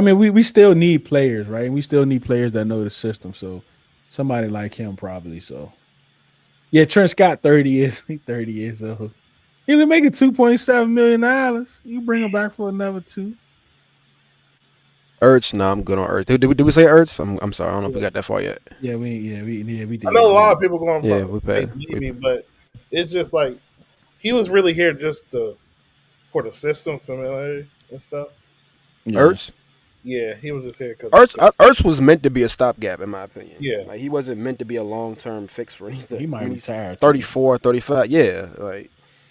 mean, we still need players, right? We still need players that know the system. So somebody like him probably. So yeah, Trent Scott, 30 years old. He was making $2.7 million. You bring him back for another $2. Ertz, no, I'm good on Ertz. Did we say Ertz? I'm sorry, I don't know if we got that far yet. Yeah, we did. I know a lot of people going Yeah, to we say passed. maybe, but it's just like he was really here just for the system familiarity and stuff. Yeah. Ertz. Yeah, he was just here because Ertz was meant to be a stopgap, in my opinion. Yeah. Like, he wasn't meant to be a long-term fix for anything. He might I mean, he's retire. 34, 35. Yeah, like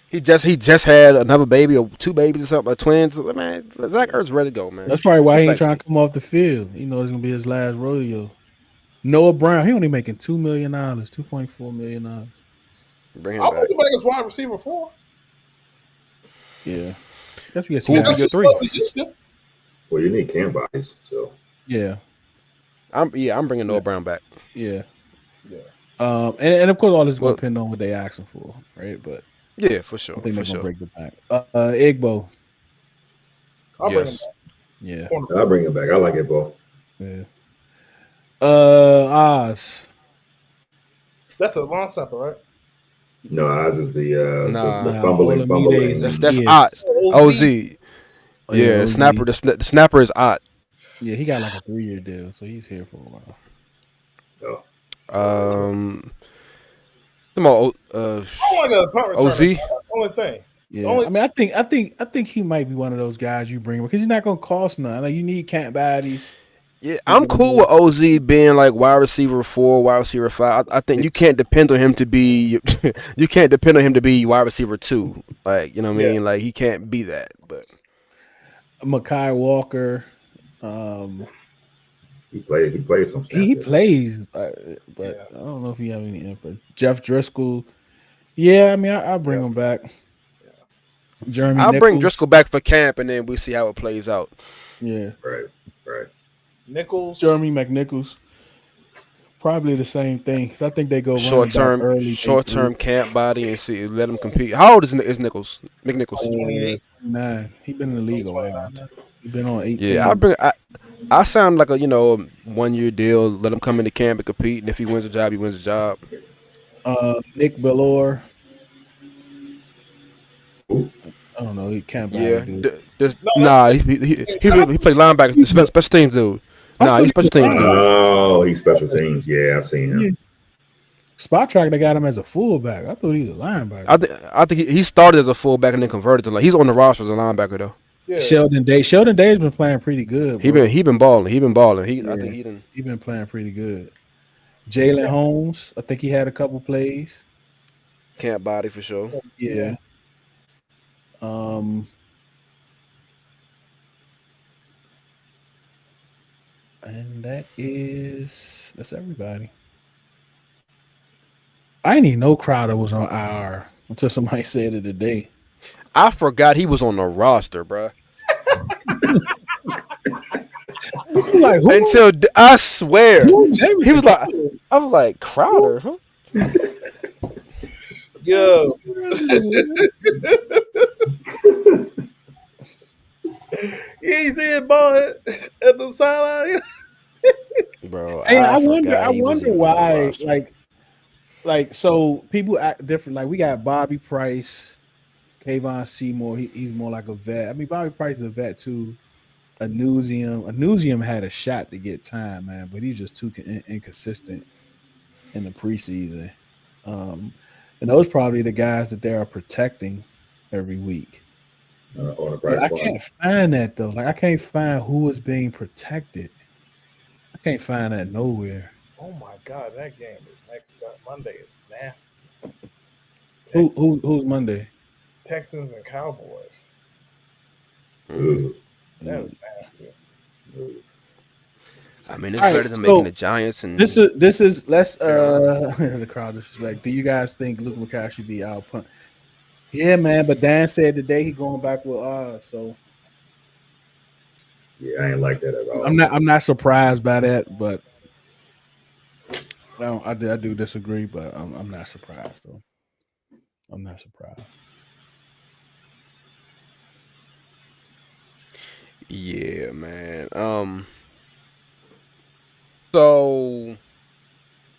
he just had another baby or 2 babies or something, or twins. Man, Zach Ertz ready to go, man. That's probably why he ain't trying Respectfully. to come off the field. He knows it's gonna be his last rodeo. Noah Brown, he only making $2 million, $2.4 million. Bring him I'll back. put him back as wide receiver 4. Yeah, guess we get Who would be Cash. your 3? Well, you need cam bodies, so Yeah, I'm bringing Noah Brown back. yeah. Yeah. And of course, all this is Well, gonna depend on what they asking for, right? But yeah, for sure, I think for they're gonna sure. break the bank. Igbo, I'll bring him Yes. back. yeah, I'll bring him back. I like it, Bo. yeah. Oz, That's a long snapper, right? No, Oz is the Nah. the Nah, fumbling. Olamide's That's Yes. Ott. OZ. Oh, yeah, Yeah, OZ. snapper. The snapper is Ott. Yeah, he got like a 3-year deal, so he's here for a while. No. Come on, I want a punt returner. OZ. That's the only thing. Yeah, Only- I mean, I think he might be one of those guys you bring because he's not gonna cost nothing. Like you need camp baddies. Yeah, I'm cool with OZ being like wide receiver 4, wide receiver 5. I think you can't depend on him to be you can't depend on him to be wide receiver 2. Like, you know what I mean? Like, he can't be that. But Makai Walker, He plays some snaps. he plays, but Yeah. I don't know if he have any input. Jeff Driscoll, yeah, I mean, I'll bring him back. Jeremy, I'll bring Nichols. Driscoll back for camp, and then we see how it plays out. Yeah, Right. Nichols. Jeremy McNichols, probably the same thing. 'Cause I think they go Short running back term, early. short term camp body and see let him compete. How old is Nichols? McNichols? 28. 9. He been in the league a while. He been on 18. Yeah, I sound like a 1-year deal. Let him come into camp and compete, and if he wins a job, he wins a job. Nick Bellore. Ooh. I don't know. He can't buy Yeah, dude. he played linebacker. He's a special teams dude. Nah, he's special teams dude. Oh, he's special teams. Yeah, I've seen him. Yeah. Spot track, they got him as a fullback. I thought he was a linebacker. I think he started as a fullback and then converted to he's on the roster as a linebacker though. Yeah. Sheldon Day's been playing pretty good. He bro. been balling. Yeah. I think he done He been playing pretty good. Jalen Holmes, I think he had a couple plays. camp body for sure. Yeah. And that's everybody. I didn't even know Crowder was on IR until somebody said it today. I forgot he was on the roster, bruh. Like, who? Until I swear Who? Jameson? he was like, I was like Crowder. Huh? Yo. He's in ball at the sideline. Bro, Hey, I wonder forgot he was even on the why. roster. Like, so people act different. Like, we got Bobby Price, Kayvon Seymour. He's more like a vet. I mean, Bobby Price is a vet too. Anusium had a shot to get time, man, but he's just too inconsistent in the preseason. And those probably the guys that they are protecting every week. On a But price I point. can't find that though. Like, I can't find who is being protected. I can't find that nowhere. Oh my God, that game next Monday is nasty. Who's Monday? Texans and Cowboys. Ooh. That is nasty. Ooh. I mean, it's All right, better than so making the Giants and This is let's the crowd disrespect. Do you guys think Luke McCaffrey should be out punt? Yeah, man. But Dan said today he going back with so Yeah, I ain't like that at all. I'm not surprised by that, but I do disagree, but I'm not surprised though. I'm not surprised. yeah, man. So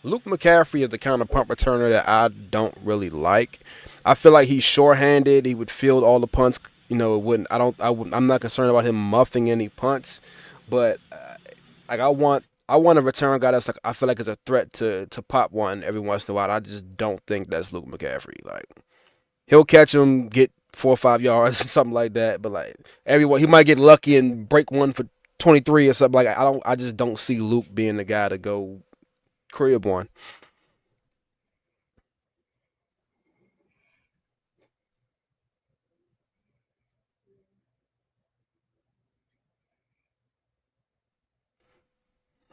Luke McCaffrey is the kind of punt returner that I don't really like. I feel like he's short-handed. He would field all the punts. It wouldn't. I'm not concerned about him muffing any punts. but like I want a return guy that's like I feel like is a threat to pop one every once in a while. I just don't think that's Luke McCaffrey. Like he'll catch him, get 4 or 5 yards, something like that. But like everyone, he might get lucky and break one for 23 or something. Like I just don't see Luke being the guy to go crib one.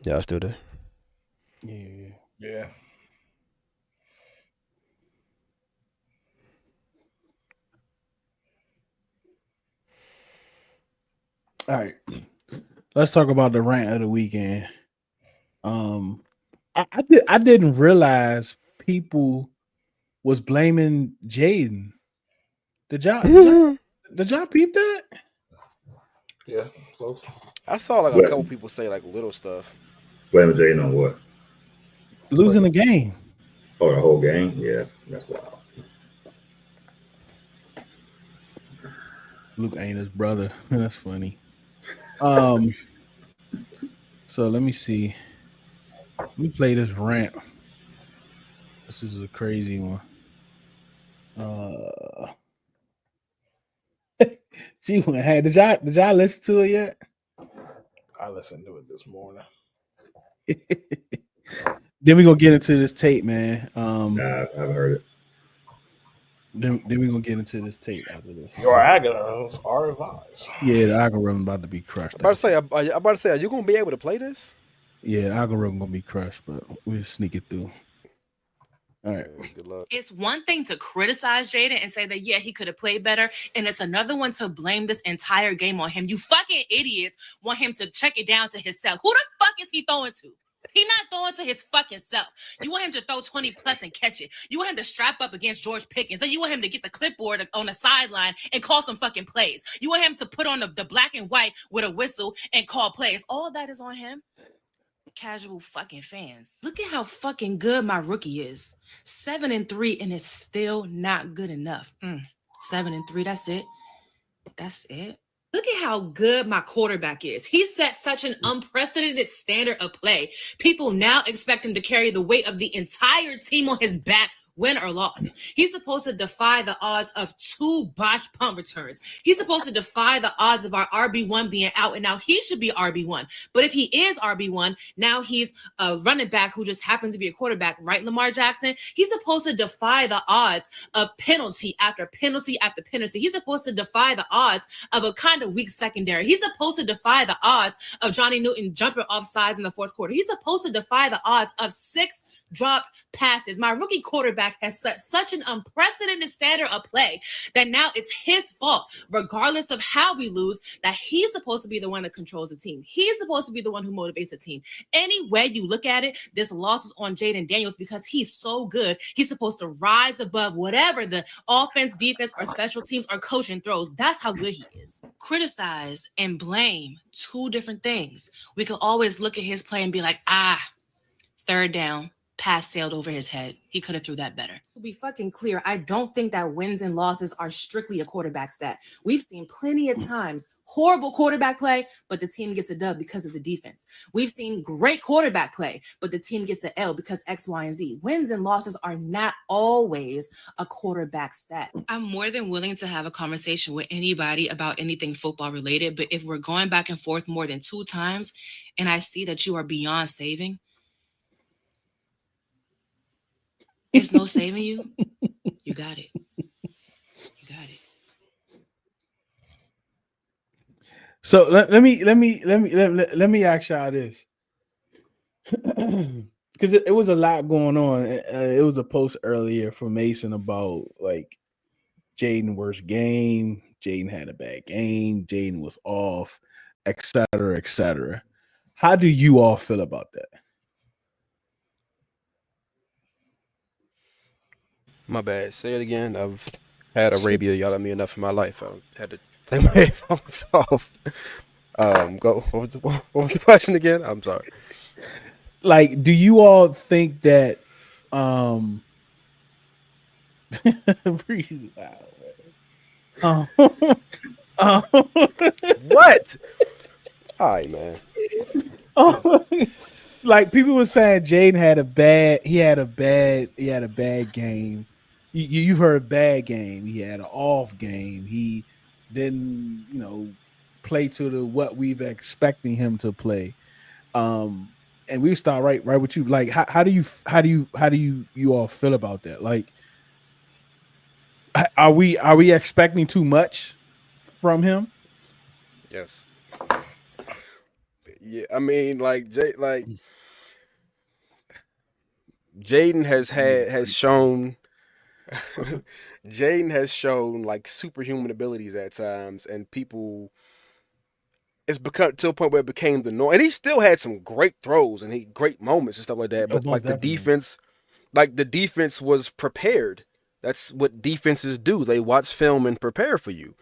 Yeah, I still there. Yeah. All right. Let's talk about the rant of the weekend. I didn't realize people was blaming Jayden. Did y'all peep that? Yeah. So I saw like a What? couple people say like little stuff. Blaming Jayden on what? Losing the game. Oh, the whole game? Yeah, that's wild. Luke ain't his brother. That's funny. So let me see. Let me play this rant. This is a crazy one. She went ahead. Did y'all listen to it yet? I listened to it this morning. Then we're gonna get into this tape, man. Nah, I haven't heard it. Then we're gonna get into this tape after this. Your algorithms are advised. Yeah, the algorithm about to be crushed. I'm about to say, are you gonna be able to play this? Yeah, the algorithm gonna be crushed, but we'll sneak it through. All right. Good luck. It's one thing to criticize Jayden and say that, yeah, he could have played better. And it's another one to blame this entire game on him. You fucking idiots want him to check it down to himself. Who the fuck is he throwing to? He's not throwing to his fucking self. You want him to throw 20 plus and catch it. You want him to strap up against George Pickens. Then you want him to get the clipboard on the sideline and call some fucking plays. You want him to put on the black and white with a whistle and call plays. All that is on him. Casual fucking fans. Look at how fucking good my rookie is. 7-3, and it's still not good enough. 7-3, that's it. That's it. Look at how good my quarterback is. He set such an unprecedented standard of play. People now expect him to carry the weight of the entire team on his back, win or loss. He's supposed to defy the odds of 2 botched punt returns. He's supposed to defy the odds of our RB1 being out, and now he should be RB1. But if he is RB1, now he's a running back who just happens to be a quarterback, right, Lamar Jackson? He's supposed to defy the odds of penalty after penalty after penalty. He's supposed to defy the odds of a kind of weak secondary. He's supposed to defy the odds of Johnny Newton jumping off sides in the fourth quarter. He's supposed to defy the odds of 6 dropped passes. My rookie quarterback has set such an unprecedented standard of play that now it's his fault, regardless of how we lose, that he's supposed to be the one that controls the team. He's supposed to be the one who motivates the team. Any way you look at it, this loss is on Jayden Daniels because he's so good. He's supposed to rise above whatever the offense, defense, or special teams or coaching throws. That's how good he is. Criticize and blame, 2 different things. We could always look at his play and be like, third down. Pass sailed over his head. He could have threw that better. To be fucking clear, I don't think that wins and losses are strictly a quarterback stat. We've seen plenty of times horrible quarterback play, but the team gets a dub because of the defense. We've seen great quarterback play, but the team gets an L because X, Y, and Z. Wins and losses are not always a quarterback stat. I'm more than willing to have a conversation with anybody about anything football related, but if we're going back and forth more than 2 times and I see that you are beyond saving, it's no saving you. You got it. You got it. So let me ask y'all this, because it was a lot going on. It was a post earlier from Mason about like Jayden worst game. Jayden had a bad game. Jayden was off, etc., etc. How do you all feel about that? My bad. Say it again. I've had Arabia yell at me enough in my life. I had to take my headphones off. Go. What was the question again? I'm sorry. Like, do you all think that Breeze, What? All right, man. Oh, like people were saying, Jayden had a bad. He had a bad game. You've heard bad game. He had an off game. He didn't, play to the what we've expecting him to play. And we start right with you. Like, how do you all feel about that? Like, are we expecting too much from him? Yes. Yeah, I mean, like Jayden has shown Jayden has shown like superhuman abilities at times, and people it's become to a point where it became the norm. And he still had some great throws and great moments and stuff like that. Oh, But most definitely. the defense was prepared. That's what defenses do. They watch film and prepare for you.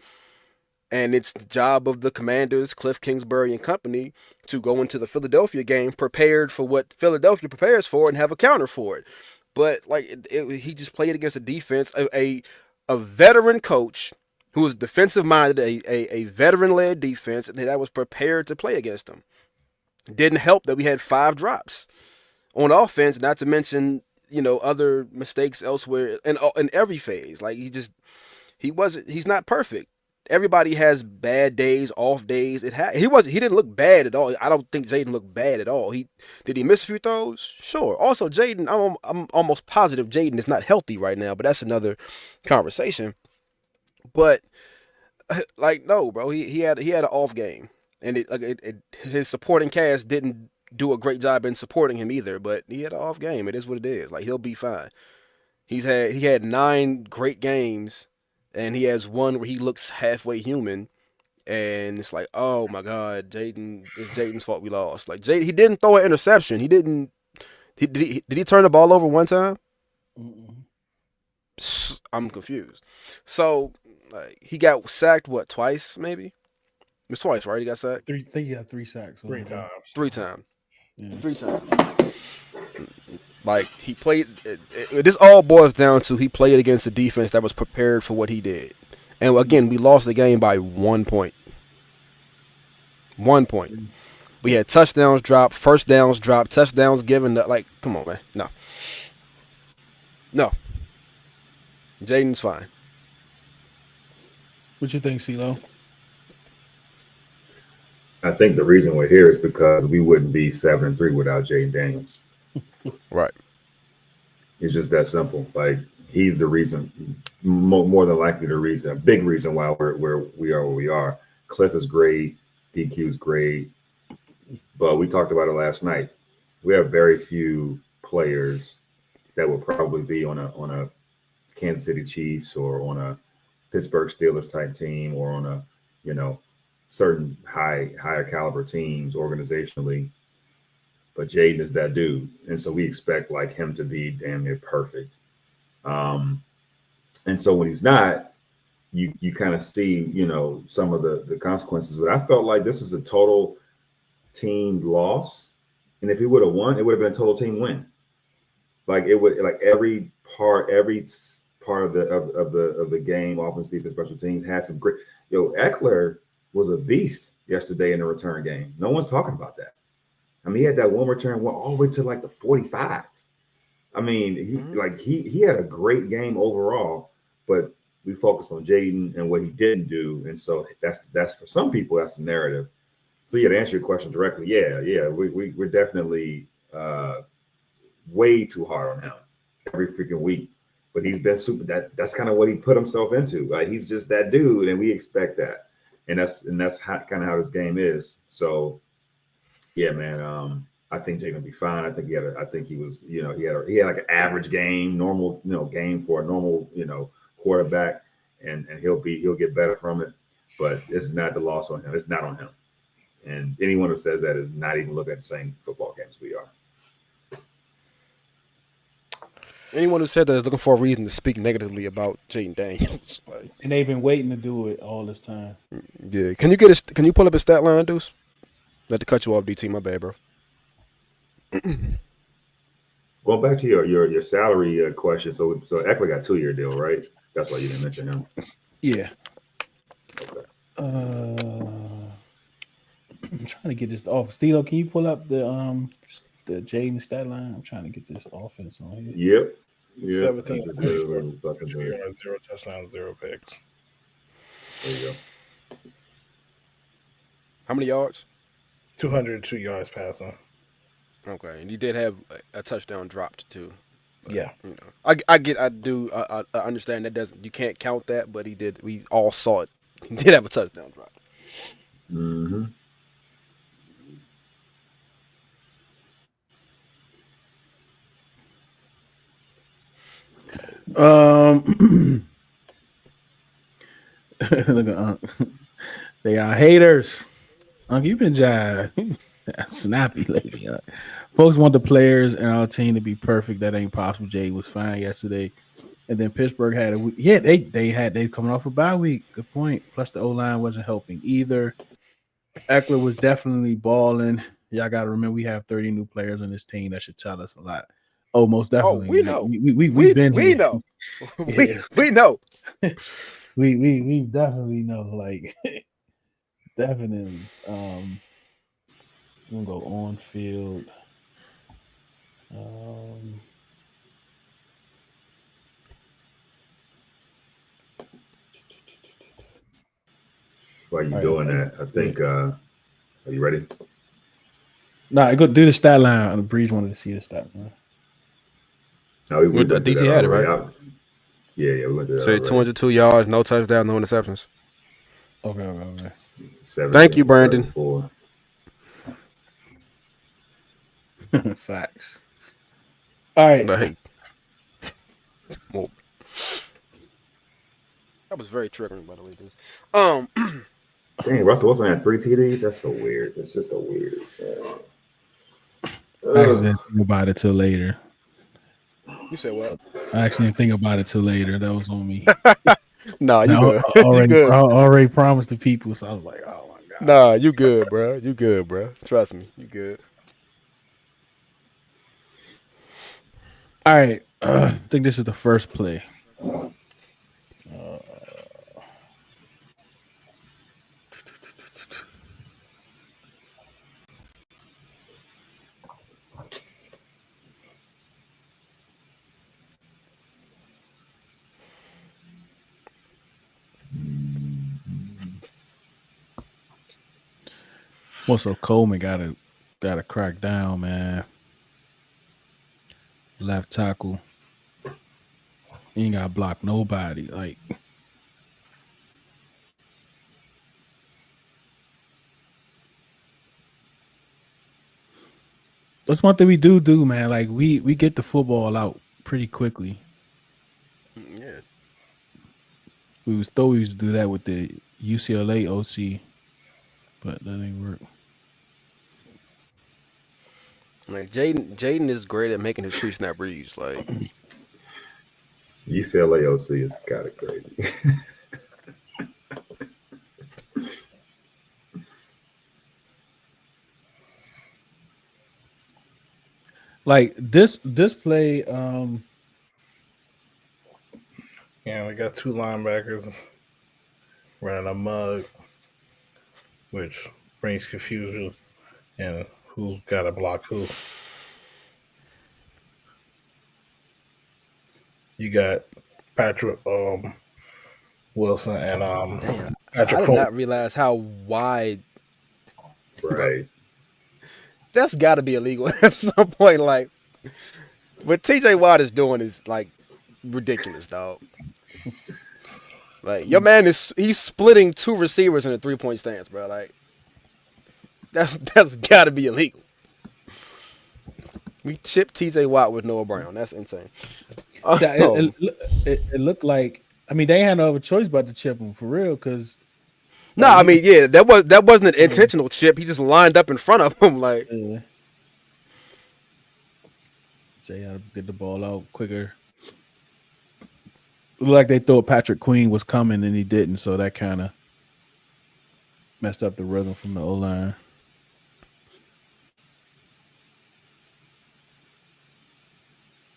And it's the job of the Commanders, Cliff Kingsbury and company, to go into the Philadelphia game prepared for what Philadelphia prepares for and have a counter for it. But like he just played against a defense, a veteran coach who was defensive minded, a veteran led defense, and that was prepared to play against him. It didn't help that we had 5 drops on offense, not to mention other mistakes elsewhere in every phase. Like he's not perfect. Everybody has bad days, off days. He didn't look bad at all. I don't think Jayden looked bad at all. Did he miss a few throws? Sure. Also, Jayden, I'm almost positive Jayden is not healthy right now, but that's another conversation. But like no, bro, he had an off game, and his supporting cast didn't do a great job in supporting him either. But he had an off game. It is what it is. Like he'll be fine. He had 9 great games, and he has one where he looks halfway human, and it's like, oh my God, it's Jayden's fault we lost. Like he didn't throw an interception. He didn't. Did he turn the ball over one time? Mm-mm. I'm confused. So he got sacked twice maybe? It was twice, right? He got sacked. I think he got 3 sacks. 3 times. 3 times. Yeah. 3 times. Like he played. This all boils down to he played against a defense that was prepared for what he did, and again we lost the game by 1 point. 1 point. We had touchdowns drop, first downs drop, touchdowns given. Like, come on, man. No. Jayden's fine. What you think, Ceelo? I think the reason we're here is because we wouldn't be 7-3 without Jayden Daniels. Right. It's just that simple. Like he's the reason, more than likely the reason, a big reason why we are where we are. Cliff is great, DQ is great, but we talked about it last night. We have very few players that would probably be on a Kansas City Chiefs or on a Pittsburgh Steelers type team or on a certain higher caliber teams organizationally. But Jayden is that dude. And so we expect like him to be damn near perfect. And so when he's not, you kind of see, some of the consequences. But I felt like this was a total team loss. And if he would have won, it would have been a total team win. Like it would, like every part of the game, offense, defense, special teams has some great. Eckler was a beast yesterday in the return game. No one's talking about that. I mean, he had that one return all the way to like the 45. I mean, he had a great game overall, but we focused on Jayden and what he didn't do, and so that's for some people that's the narrative. So yeah, to answer your question directly, we're definitely way too hard on him every freaking week. But he's been super. That's kind of what he put himself into. Like he's just that dude, and we expect that, and that's kind of how this game is. So. Yeah, man. I think Jayden will be fine. I think he was, he had like an average game, normal, game for a normal, quarterback, and he'll get better from it. But this is not the loss on him. It's not on him. And anyone who says that is not even looking at the same football games we are. Anyone who said that is looking for a reason to speak negatively about Jayden Daniels. And they've been waiting to do it all this time. Yeah. Can you pull up his stat line, Deuce? Not to cut you off, DT. My bad, bro. Going back to your salary question, so Eckler got a 2-year deal, right? That's why you didn't mention him. Yeah. Okay. I'm trying to get this off. Steelo, can you pull up the Jayden stat line? I'm trying to get this offense on here. Yep. I 17 just points, literally was about to 2 do it. yards, 0 touchdowns, 0 picks. There you go. How many yards? 202 yards passing. Okay, and he did have a touchdown dropped too. But, Yeah. you know, I understand that doesn't you can't count that, but he did. We all saw it. He did have a touchdown drop. Mm-hmm. Look at they are haters. You've been snappy lately. Folks want the players and our team to be perfect. That ain't possible. Jay was fine yesterday, and then Pittsburgh had a week. Yeah, they coming off a bye week. Good point. Plus the O line wasn't helping either. Eckler was definitely balling. Y'all got to remember we have 30 new players on this team. That should tell us a lot. Oh, most Oh, definitely. we know. We've been We here. know. Yeah. we know. we definitely know. Like definitely. We're gonna go on field. While you doing that, I think. Are you ready? I go do the stat line. Breeze wanted to see the stat line. No, we went through DC that had it, already. right? Yeah, we went through that Say already. 202 yards, no touchdown, no interceptions. Okay. 17, Thank you, Brandon. 34. Facts. All right. Like, well, that was very triggering, by the way, dude. Dang, Russell Wilson had 3 TDs. That's so weird. It's just a weird. I actually didn't think about it till later. You said what? I actually didn't think about it till later. That was on me. Nah, you good. I You good. already promised the people, so I was like, oh my god. Nah, you good, bro. You good, bro. Trust me, you good. All right. I think this is the first play. Well, so Coleman gotta crack down, man. Left tackle. He ain't gotta block nobody. Like that's one thing we do, man. Like we get the football out pretty quickly. Yeah. We used to do that with the UCLA OC, but that ain't work. Like Jayden is great at making his pre-snap reads. Like UCLA OC is kind of crazy. Like this play, Yeah, we got 2 linebackers running a mug, which brings confusion and who's got to block who. You got Patrick Wilson and damn, Patrick I did Cole. not realize how wide. Right. That's got to be illegal at some point. Like what TJ Watt is doing is like ridiculous, dog. Like your man he's splitting 2 receivers in a 3-point stance, bro. Like that's got to be illegal. We chipped TJ Watt with Noah Brown. That's insane. it looked like. I mean, they had no other choice but to chip him for real. Because no, I mean, yeah, that wasn't an intentional chip. He just lined up in front of him, like. Jay had to get the ball out quicker. Looked like they thought Patrick Queen was coming and he didn't, so that kind of messed up the rhythm from the O line.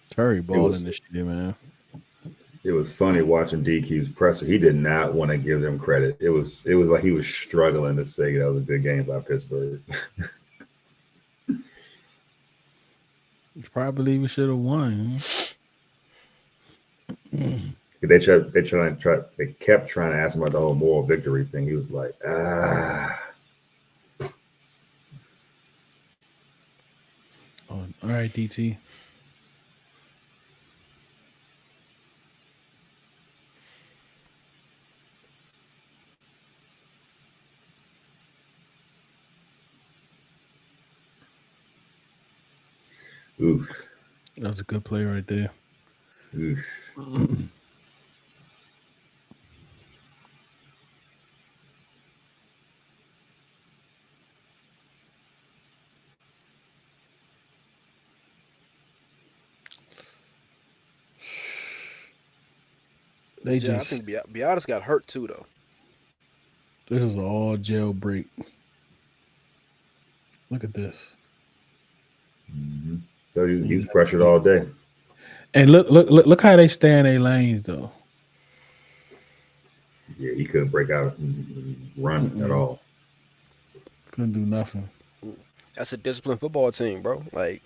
Terry balling this shit, man. It was funny watching DQ's presser. He did not want to give them credit. It was like he was struggling to say that was a good game by Pittsburgh. Probably we should have won. They kept trying to ask him about the whole moral victory thing. He was like, Oh, all right, DT. oof. That was a good play right there. Oof. They Yeah, just I think Beatis got hurt too, though. this is all jailbreak. Look at this. Mm-hmm. So he was pressured all day. And look how they stay in their lanes though. Yeah, he couldn't break out and run at all. Couldn't do nothing. That's a disciplined football team, bro. Like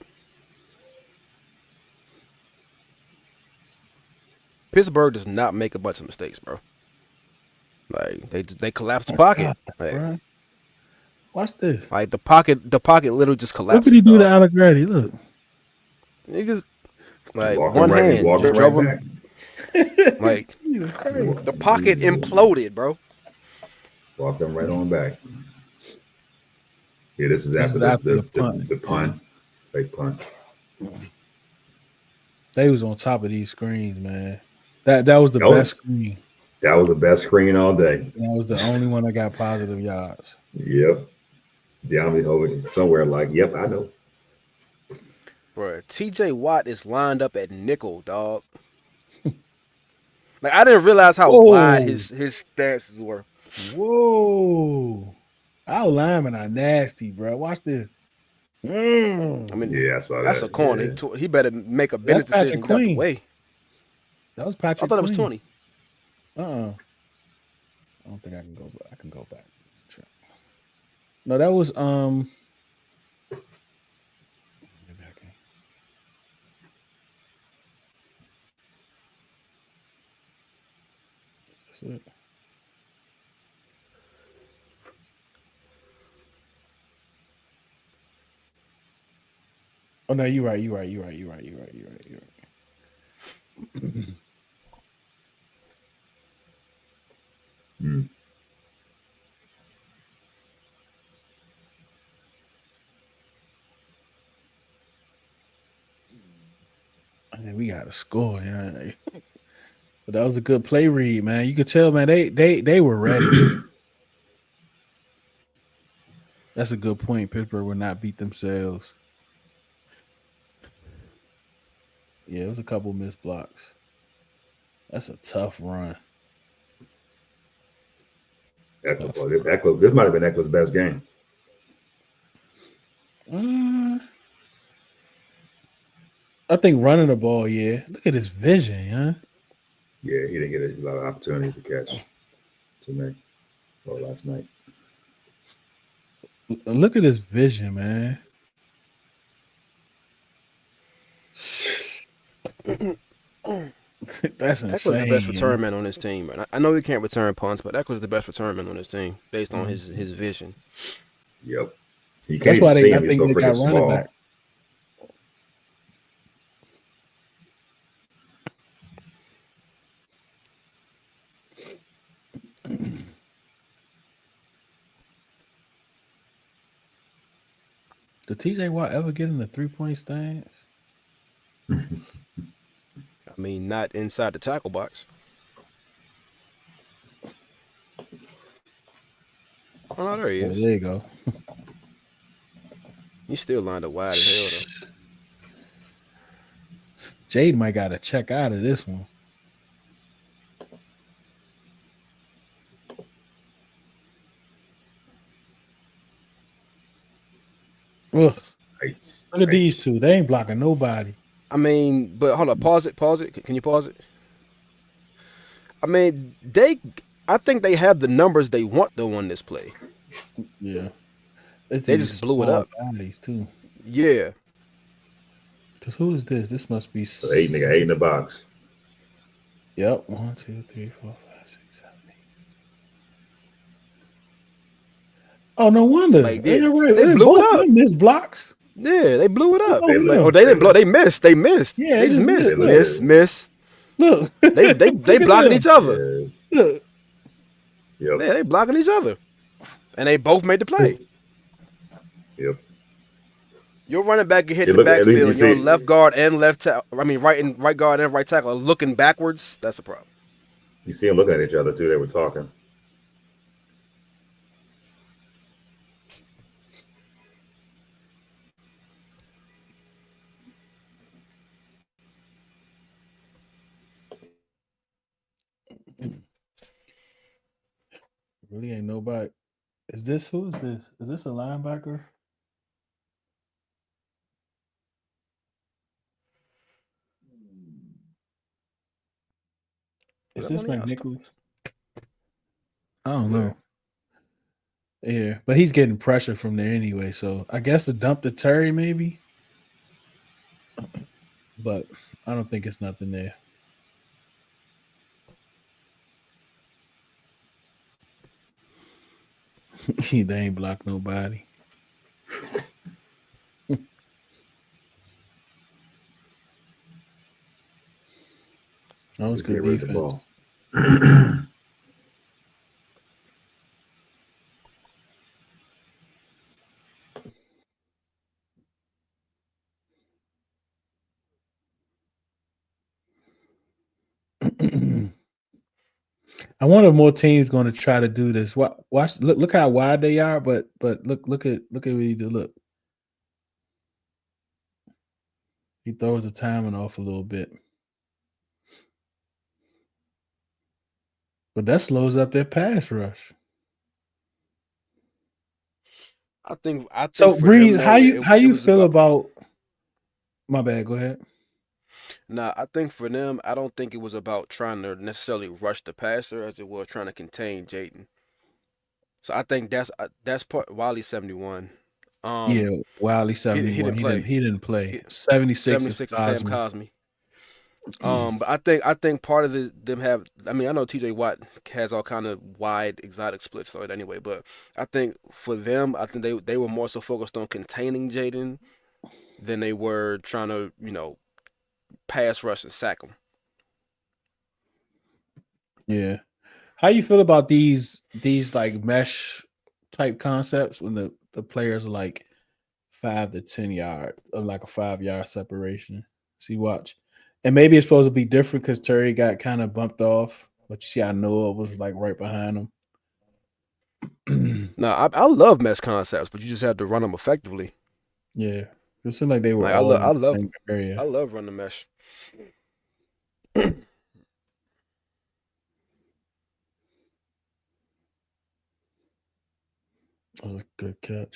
Pittsburgh does not make a bunch of mistakes, bro. Like they collapse the pocket. Like, Right. Watch this. like the pocket literally just Look collapses. what he do to dog. Allegretti. Look. He just like Walk one him right, hand walk just him drove right him. back. Like Jesus Christ. the pocket imploded, bro. Walk them right on back. Yeah, this is This after is after the the punt. the punt, fake punt. They was on top of these screens, man. That was the That was- best screen. That was the best screen all day. That was the only one that got positive yards. Yep. Down over somewhere like, yep, I know. Bro, TJ Watt is lined up at nickel, dog. Like I didn't realize how wide his stances were. Whoa. Our linemen are nasty, bro. Watch this. I mean, Yeah, I saw that's that. a corner. Yeah. He better make a business That's decision. Patrick Get out the Queen. way. That was Patrick I thought it was Queen. 20. I don't think I can go back. I can go back. No, that was maybe I can. That's it. Oh no, you're right. Mm. Man, we got to score, yeah. But that was a good play read, man. You could tell, man, they were ready. That's a good point. Pittsburgh will not beat themselves. Yeah, it was a couple missed blocks. That's a tough run. This might have been Eckler's best game. I think running the ball, yeah. Look at his vision, yeah. Yeah, he didn't get a lot of opportunities to catch tonight or last night. Look at his vision, man. That's insane. Eckler's the best return man on his team. Man. I know he can't return punts, but Eckler's the best return man on his team based on his vision. Yep. You can't That's even why see I him. He's think so they got freaking running small. back. Did TJ Watt ever get in the 3-point stance? I mean, not inside the tackle box. Oh, no, there he is. There you go. He's still lined up wide as hell, though. Jayden might got to check out of this one. Ugh. Look at these two. They ain't blocking nobody. I mean, but hold up. Pause it. Can you pause it? I mean, I think they have the numbers they want to win this play. Yeah. It's They these just blew it small up. bodies too. Yeah. Because who is this? This must be. So eight in the box. Yep. 1, 2, 3, 4, 5, 6, 7, 8. Oh, no wonder. Like You're right. they blew it Both of up. them missed blocks. Yeah, they blew it up. Both of Like, them. they didn't blow. They missed. They missed. Yeah, They they just just missed. missed. They look Look. Miss. Look. They Look at blocking each them. other. Yeah. Look. Yep. Yeah, they blocking each other, and they both made the play. Yep. Your running back can hit You the look at least backfield, you and your see. left guard and right guard and right tackle are looking backwards. That's a problem. You see them looking at each other too. They were talking. Really ain't nobody. Who is this? Is this a linebacker? Is That this money out stuff. McNichols? I don't Where? know. Yeah, but he's getting pressure from there anyway. So I guess the dump to Terry maybe, but I don't think it's nothing there. They ain't blocked nobody. That was Let's get good rid of the defense. ball. I wonder if more teams going to try to do this. Watch, look how wide they are, but look at what he do. Look, he throws the timing off a little bit, but that slows up their pass rush. I think So for them Breeze, how though, it you was feel about. about? My bad. Go ahead. Nah, I think for them, I don't think it was about trying to necessarily rush the passer as it was trying to contain Jayden. So I think that's part. Wiley 71. Yeah, Wiley He 71. didn't play. He didn't play. He, 76 is 76 is Sam Cosme. Cosme. But I think part of them have. I mean, I know T.J. Watt has all kind of wide exotic splits for it anyway. But I think for them, I think they were more so focused on containing Jayden than they were trying to pass rush and sack him. Yeah. How you feel about these like mesh type concepts when the players are like 5 to 10 yard or like a 5 yard separation? See, watch. And maybe it's supposed to be different because Terry got kind of bumped off, but you see how Noah was like right behind him. Now I love mesh concepts, but you just have to run them effectively. Yeah. It seemed like they were Like all in I the love same area. I love running mesh. That was a good catch.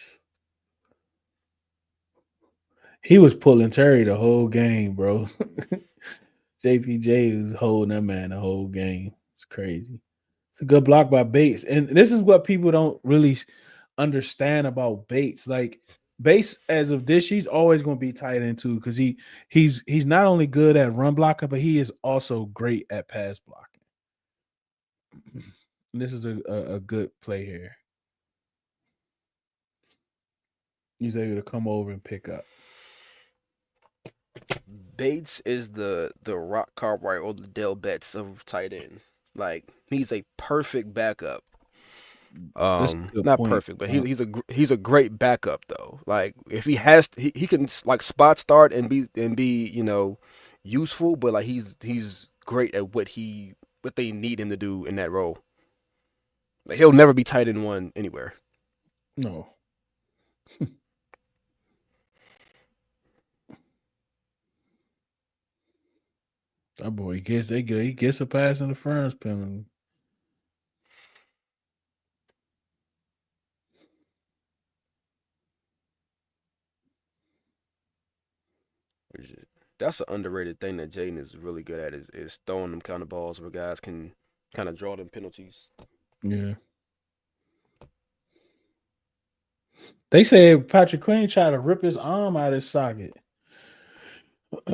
He was pulling Terry the whole game, bro. JPJ was holding that man the whole game. It's crazy. It's a good block by Bates. And this is what people don't really understand about Bates. Like Bates, as of this, he's always going to be tight end too, because he's not only good at run blocking, but he is also great at pass blocking. And this is a good play here. He's able to come over and pick up. Bates is the Rock Cartwright or the Dell Betts of tight ends. Like he's a perfect backup. Not point. perfect, but he's a great backup though. Like if he has he can like spot start and be useful, but like he's great at what they need him to do in that role. Like he'll never be tight end one anywhere. No. That boy he gets a pass in the first penalty. That's an underrated thing that Jayden is really good at is throwing them kind of balls where guys can kind of draw them penalties. Yeah. They said Patrick Queen tried to rip his arm out of his socket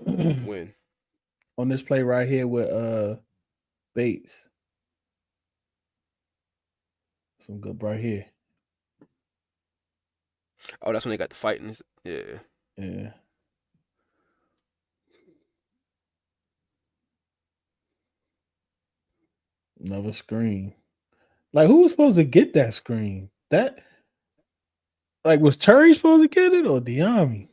When? on this play right here with Bates. Some good right here. Oh, that's when they got the fighting. Yeah. Yeah. Another screen. Like, who was supposed to get that screen? That, like, was Terry supposed to get it or Diami?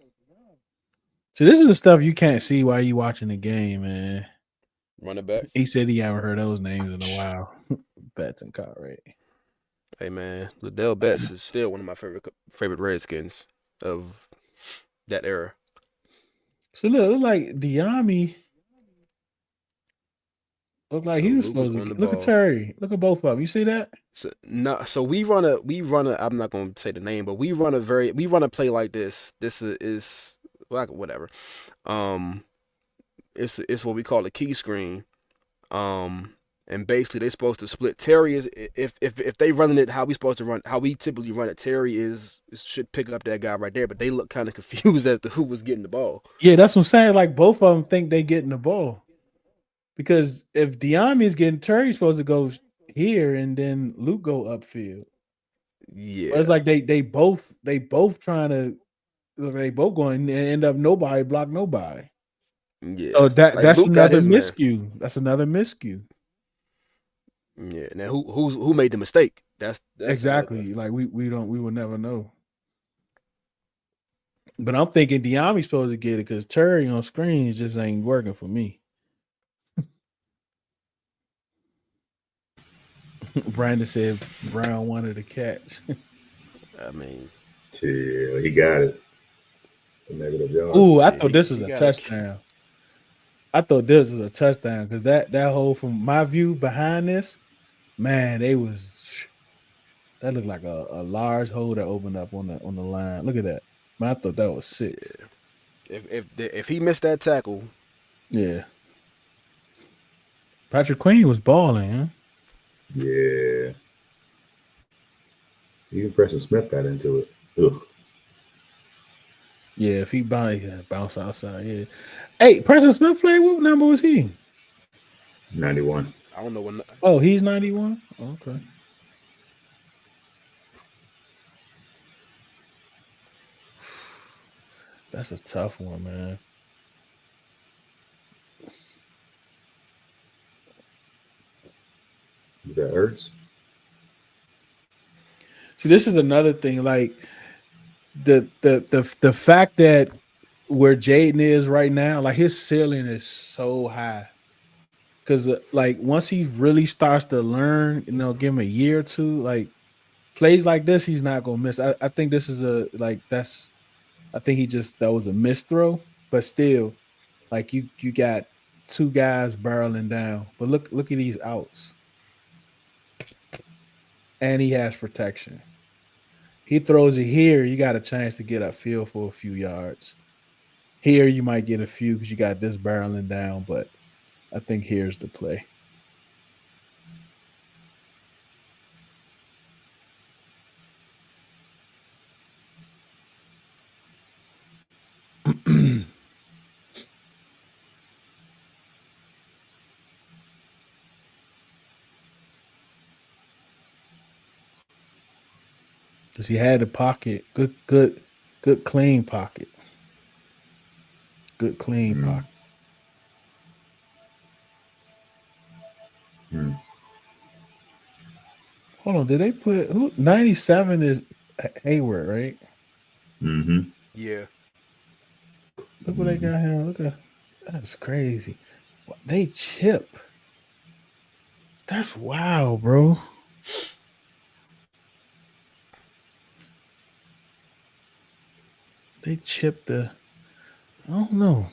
So this is the stuff you can't see while you watching the game, man. Running back. He said he haven't heard those names in a while. Betts and Cartwright. Hey man, Liddell Betts is still one of my favorite Redskins of that era. So look like Diami. Look like So he was Luke was supposed to on the get. Look at ball. Terry. Look at both of them. You see that? So we run a. I'm not going to say the name, but we run a play like this. This is like whatever. It's what we call a key screen. And basically they're supposed to split. Terry is if they running it how we supposed to run, how we typically run it. Terry should pick up that guy right there, but they look kind of confused as to who was getting the ball. Yeah, that's what I'm saying. Like both of them think they getting the ball. Because if Diami is getting Terry's supposed to go here and then Luke go upfield. Yeah, But it's like they both trying to they both going and end up nobody block nobody. yeah. So Like that's Luke got another his man. miscue. That's another miscue. Yeah. Now who made the mistake? That's exactly. Like we will never know. But I'm thinking Diami's supposed to get it because Terry on screens just ain't working for me. Brandon said Brown wanted to catch. I mean, yeah, he got it. Negative yards. Ooh, I yeah, thought this was he a got it. touchdown. I thought this was a touchdown because that hole from my view behind this, man, that looked like a large hole that opened up on the line. Look at that. Man, I thought that was 6. Yeah. If he missed that tackle, Yeah. Patrick Queen was balling, huh? Yeah. Even Preston Smith got into it. Ugh. Yeah, if he bounce outside, yeah. Hey, Preston Smith played. What number was he? 91. I don't know when. Oh, he's 91? Oh, okay. That's a tough one, man. Is that Ertz? See, this is another thing. Like the fact that where Jayden is right now, like his ceiling is so high. Because like once he really starts to learn, give him a year or two, like plays like this, he's not gonna miss. I think this is I think that was a missed throw, but still, like you got 2 guys barreling down. But look at these outs. And he has protection. He throws it here, you got a chance to get upfield for a few yards. Here you might get a few because you got this barreling down, but I think here's the play. Because he had the pocket. Good, clean pocket. Good, clean pocket. Hold on, did they put who 97 is Hayward, right? Mm-hmm. Yeah. Look what they got here. Look at that's crazy. They chip. That's wild, bro. They chipped the. I don't know.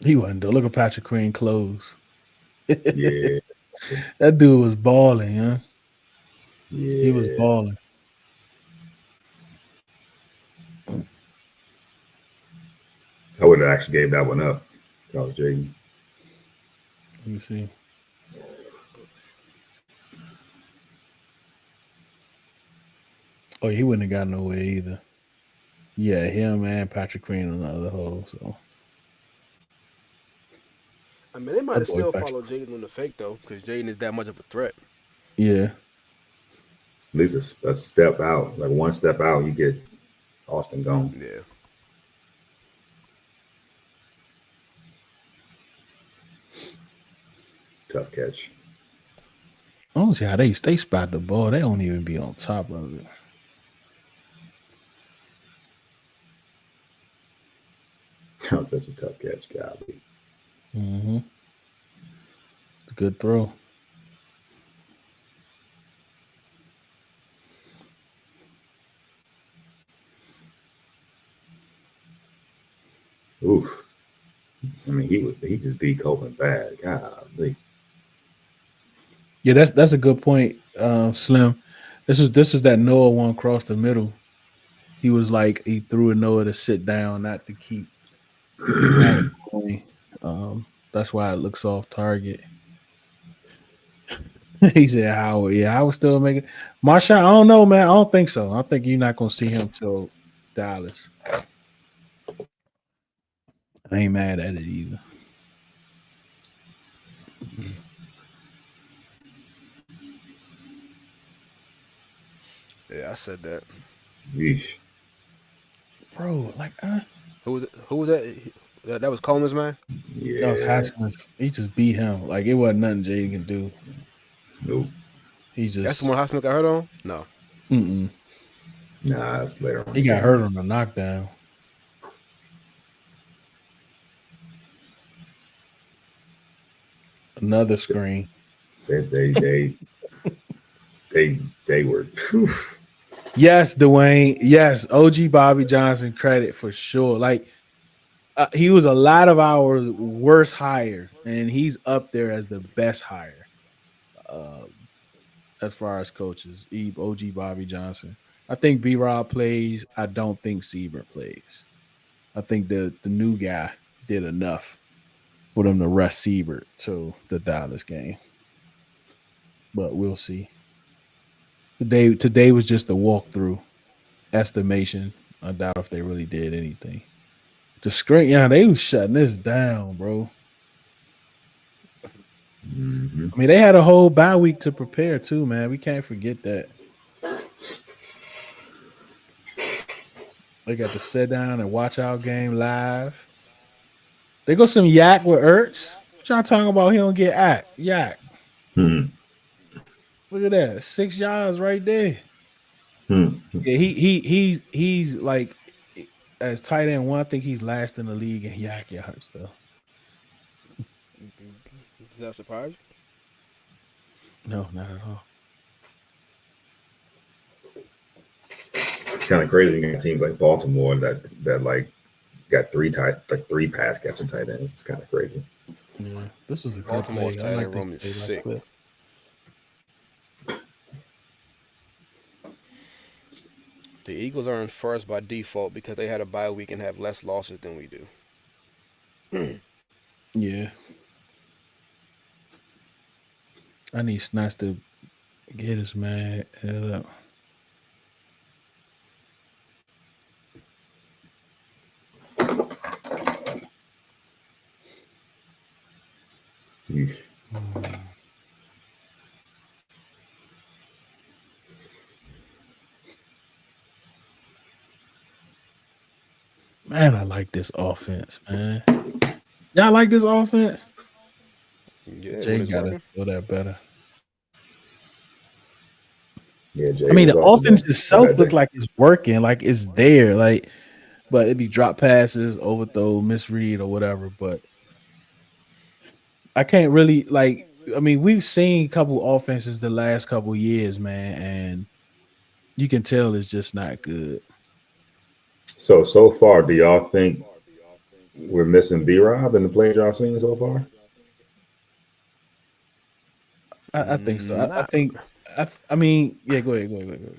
He wasn't though. Look at Patrick Queen clothes. Yeah. That dude was balling, huh? Yeah. He was balling. I would have actually gave that one up. That was Jayden. You see. Oh, he wouldn't have got nowhere either. Yeah, him and Patrick Queen on the other hole. So I mean, they might that have boy still Patrick. followed Jayden on the fake though, because Jayden is that much of a threat. Yeah. At least a step out, like one step out, you get Austin gone. Yeah. Tough catch. I don't see how they spot the ball. They don't even be on top of it. That was such a tough catch, golly. Mm-hmm. Good throw. Oof. I mean, he just beat Copeland bad. Golly. Yeah, that's a good point, Slim. This is that Noah one across the middle. He was like he threw a Noah to sit down, not to keep going. That's why it looks off target. He said Howard. Yeah, Howard still making Marshawn. I don't know, man. I don't think so. I think you're not gonna see him till Dallas. I ain't mad at it either. Yeah, I said that. Yeesh. Bro, like Who was it? Who was that? That was Coleman's man. that was Yeah. Haskins. He just beat him. Like it wasn't nothing Jayden can do. Nope. He That's just the one Highsmith got hurt on. No. mm-mm. Nah, that's later on. He got hurt on the knockdown. Another screen. They were. Whew. Yes, Dwayne. Yes, OG Bobby Johnson credit for sure. Like he was a lot of our worst hire, and he's up there as the best hire. As far as coaches, OG Bobby Johnson. I think B Rob plays. I don't think Siebert plays. I think the new guy did enough for them to rest Siebert to the Dallas game. But we'll see. Today was just a walkthrough estimation. I doubt if they really did anything. The screen, yeah, they was shutting this down, bro. Mm-hmm. I mean, they had a whole bye week to prepare too, man. We can't forget that. They got to sit down and watch our game live. They go some yak with Ertz. What y'all talking about? He don't get yak. Hmm. Look at that, 6 yards right there. Hmm. Yeah, he's like as tight end one. I think he's last in the league in yak yards though. Does that surprise you? No, not at all. It's kind of crazy. You got teams like Baltimore that like got three pass catching tight ends. It's kind of crazy. Yeah, this is a good Baltimore's play. I tight like end room is this sick. play. The Eagles are in first by default because they had a bye week and have less losses than we do. Yeah. I need Snacks to get his man head up. Yeesh. Man, I like this offense, man. Y'all like this offense? Yeah, Jay when it's gotta working. feel that better. Yeah, Jay I mean, the was off offense today. itself look like it's working, like it's there, like, but it'd be drop passes, overthrow, misread, or whatever. But I can't really like. I mean, we've seen a couple offenses the last couple years, man, and you can tell it's just not good. So far, do y'all think we're missing B Rob in the plays y'all seen so far? I think so. I Not. think. I mean, yeah. Go ahead.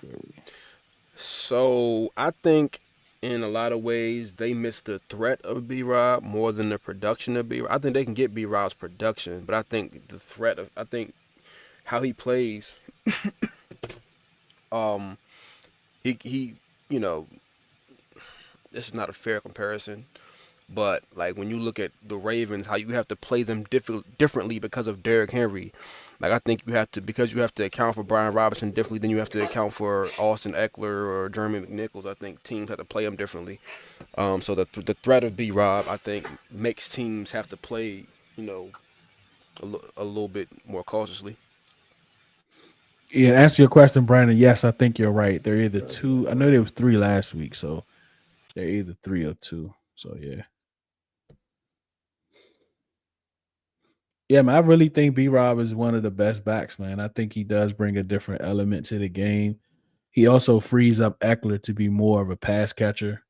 So I think in a lot of ways, they miss the threat of B-Rob more than the production of B-Rob. I think they can get B-Rob's production, but I think the threat of, I think how he plays, um, he, you know, this is not a fair comparison, but like when you look at the Ravens, how you have to play them differently because of Derrick Henry. Like I think you have to, because you have to account for Brian Robinson differently than you have to account for Austin Eckler or Jeremy McNichols. I think teams have to play them differently. So the threat of B Rob, I think, makes teams have to play, you know, a little bit more cautiously. Yeah, to answer your question, Brandon. Yes, I think you're right. They're either two. I know there was 3 last week, so they're either 3 or 2. So yeah. Yeah, man, I really think B Rob is one of the best backs, man. I think he does bring a different element to the game. He also frees up Eckler to be more of a pass catcher.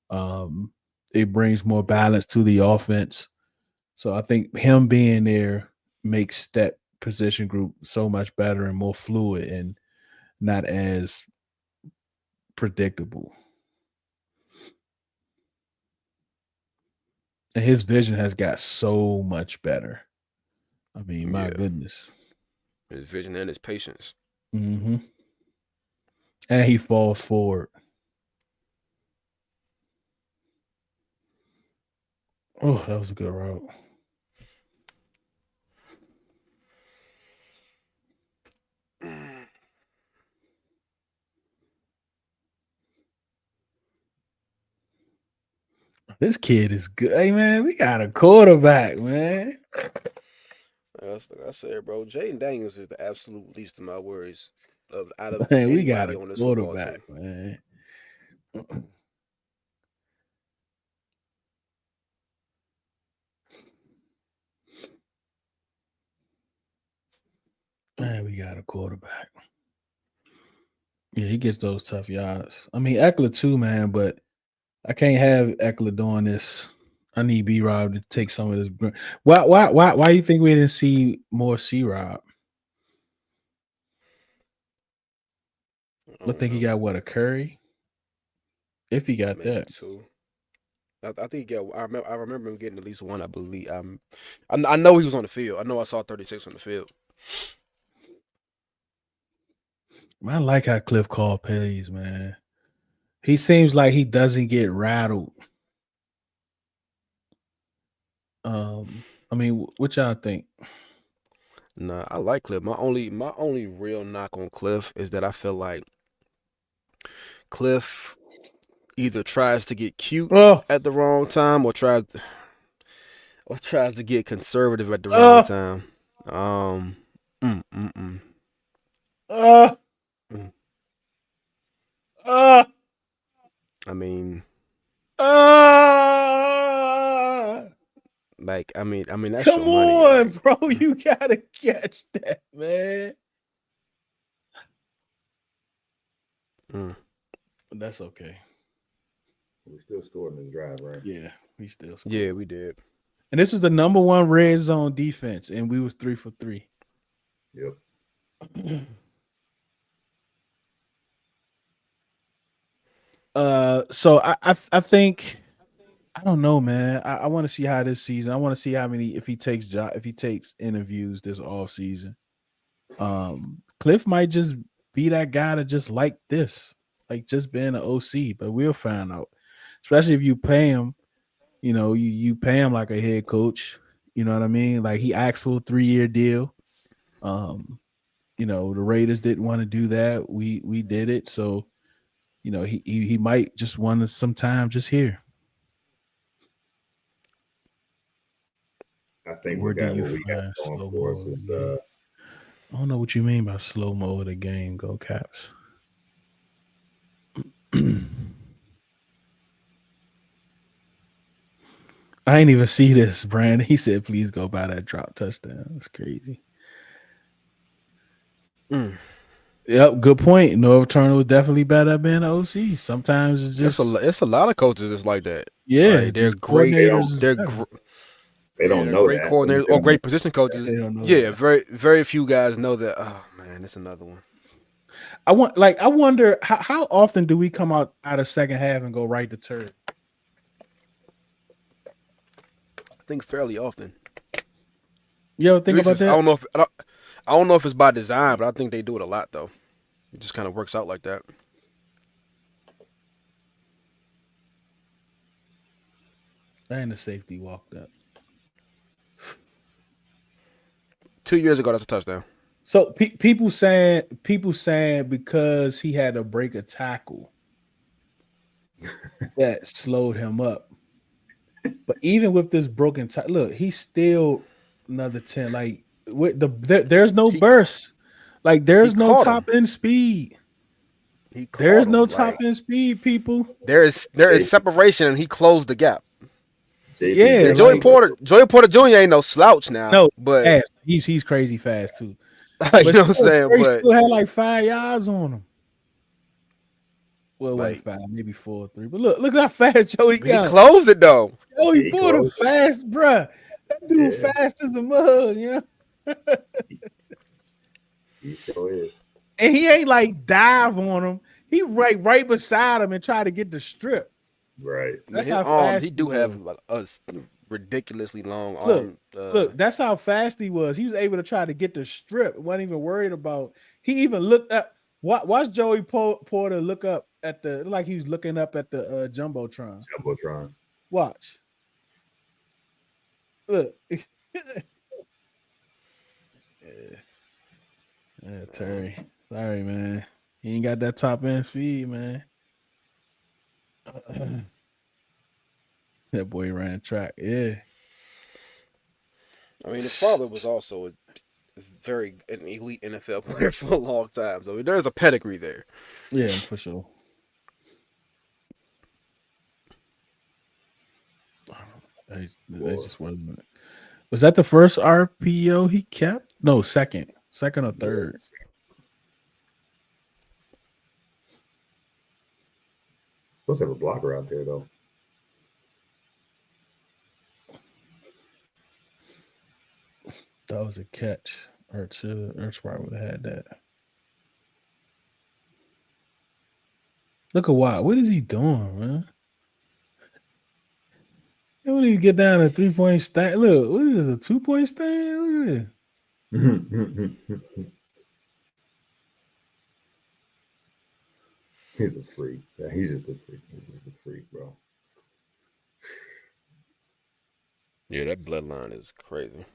It brings more balance to the offense. So I think him being there makes that position group so much better and more fluid and not as predictable. And his vision has got so much better. I mean, my goodness. His vision and his patience. Mm-hmm. And he falls forward. Oh, that was a good route. This kid is good. Hey, man, we got a quarterback, man. Like I said, bro, Jayden Daniels is the absolute least of my worries out of Man, we got anybody a on this football quarterback, team. man. Man, we got a quarterback. Yeah, he gets those tough yards. I mean, Eckler too, man, but I can't have Eckler doing this. I need B Rob to take some of this. Why do you think we didn't see more C Rob? I think he got what, a Curry? If he got Maybe that. 2. I think I remember him getting at least 1. I believe. I know he was on the field. I know I saw 36 on the field. Man, I like how Cliff Call plays, man. He seems like he doesn't get rattled. I mean, what y'all think? Nah, I like Cliff. My only real knock on Cliff is that I feel like Cliff either tries to get cute at the wrong time or tries to get conservative at the wrong time. I mean, like, I mean, that's Come your money. on, Like, bro. You gotta catch that, man. But that's okay. We still scored in this drive, right? Yeah, we still scored. Yeah, we did. And this is the number 1 red zone defense, and we was 3 for 3. Yep. So I think, I don't know, man. I want to see how this season. I want to see how many, if he takes interviews this off season. Cliff might just be that guy that just like this, like just being an OC, but we'll find out. Especially if you pay him, you pay him like a head coach. You know what I mean? Like he asked for a 3-year deal. The Raiders didn't want to do that. We did it. So, he might just want some time just here. I think Where we got do you what we got find going slow for us mo? is I don't know what you mean by slow mo of the game. Go Caps. I ain't even see this, Brandon. He said, "Please go by that drop touchdown." That's crazy. Yep, good point. Norv Turner was definitely better being an OC. Sometimes it's just it's a lot of coaches that's like that. Yeah, like, they're just great. coordinators. They don't they're know great that. coordinators or great position coaches. They don't know Yeah, that. very very few guys know that. Oh man, it's another one. I wonder how often do we come out of second half and go right to turd? I think fairly often. You ever think about that? I don't know if it's by design, but I think they do it a lot though. It just kind of works out like that. And the safety walked up. 2 years ago, that's a touchdown. So people saying because he had to break a tackle that slowed him up. But even with this broken tackle, look, he's still another 10. Like with there's no burst. Like there's no top end speed. There's no top end speed, people. There is separation, and he closed the gap. Yeah, Joey Porter Jr. ain't no slouch now. No, but fast. He's crazy fast too. You know what I'm saying? But still had like 5 yards on him. Well, like, 5, maybe 4 or 3. But look how fast Jody got. He closed it though. Jody Porter fast, bruh. That dude fast as a mug, yeah. He sure is. And he ain't like dive on him. He right beside him and try to get the strip. Right. That's how fast he do have like a ridiculously long arm. Look, look, that's how fast he was. He was able to try to get the strip. Wasn't even worried about. He even looked up. Watch Joey Porter look up at like he was looking up at the jumbotron. Watch. Look. Yeah, Terry. Sorry, man. He ain't got that top end speed, man. That boy ran track. Yeah. I mean, his father was also an elite NFL player for a long time. So there's a pedigree there. Yeah, for sure. That just wasn't. Was that the first RPO he kept? No, second or third. Supposed to have a blocker out there though. That was a catch. Ertz probably would have had that. Look at Watt. What is he doing, man? He don't even get down a 3-point stand. Look, what is this, a 2-point stand? Look at it. He's a freak. Yeah, he's just a freak. He's just a freak, bro. Yeah, that bloodline is crazy.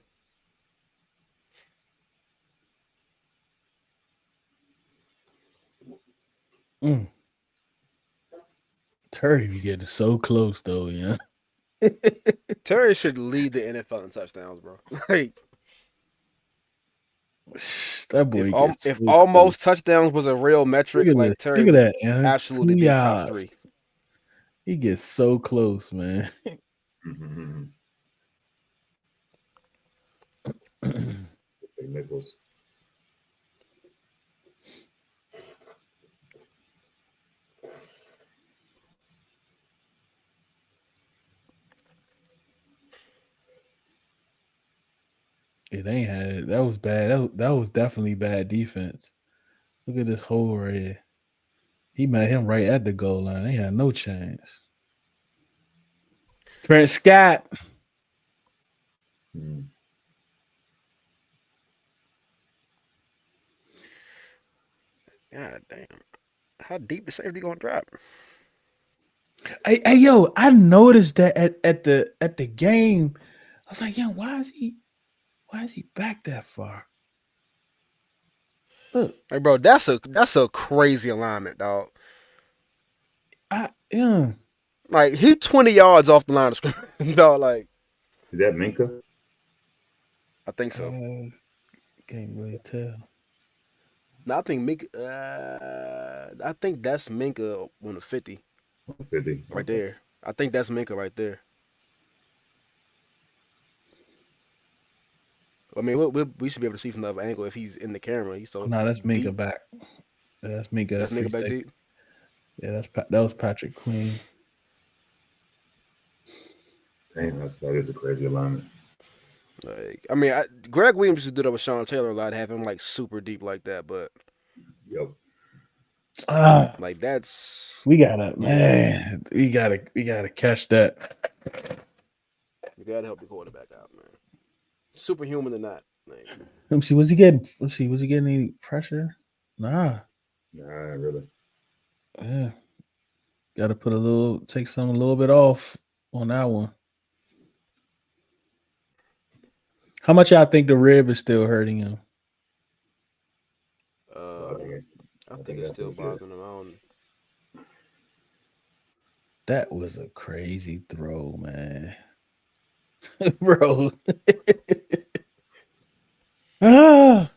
Terry be getting so close though, yeah. Terry should lead the NFL in touchdowns, bro. Like that boy. If almost touchdowns was a real metric, like Terry look at that, absolutely be top 3. He gets so close, man. Nichols. It ain't had it. That was bad. That was definitely bad defense. Look at this hole right here. He met him right at the goal line. They had no chance. Trent Scott. God damn. How deep is safety gonna drop? Hey, yo, I noticed that at the game. I was like, yeah, why is he back that far? Look. Hey, bro, that's a crazy alignment, dog. Like he 20 yards off the line of scrimmage, dog. Like, is that Minka? I think so. Can't really tell. No, I think Minka. I think that's Minka on the 50. 50 right there. I think that's Minka right there. I mean, we should be able to see from the other angle if he's in the camera. He's so that's Minka back. That's Minka. That's Minka back deep. Yeah, that was Patrick Queen. Damn, that is a crazy alignment. Like, I mean, Greg Williams used to do that with Sean Taylor a lot, have him like super deep like that. But yep, Like that's We gotta, yeah. man. We gotta catch that. You gotta help your quarterback out, man. Superhuman or not. Like, Let me see. Was he getting? Let's see. Was he getting any pressure? Nah. really. Yeah. Got to take some a little bit off on that one. How much y'all think the rib is still hurting him? I think it's still bothering him. I don't. That was a crazy throw, man. Bro. That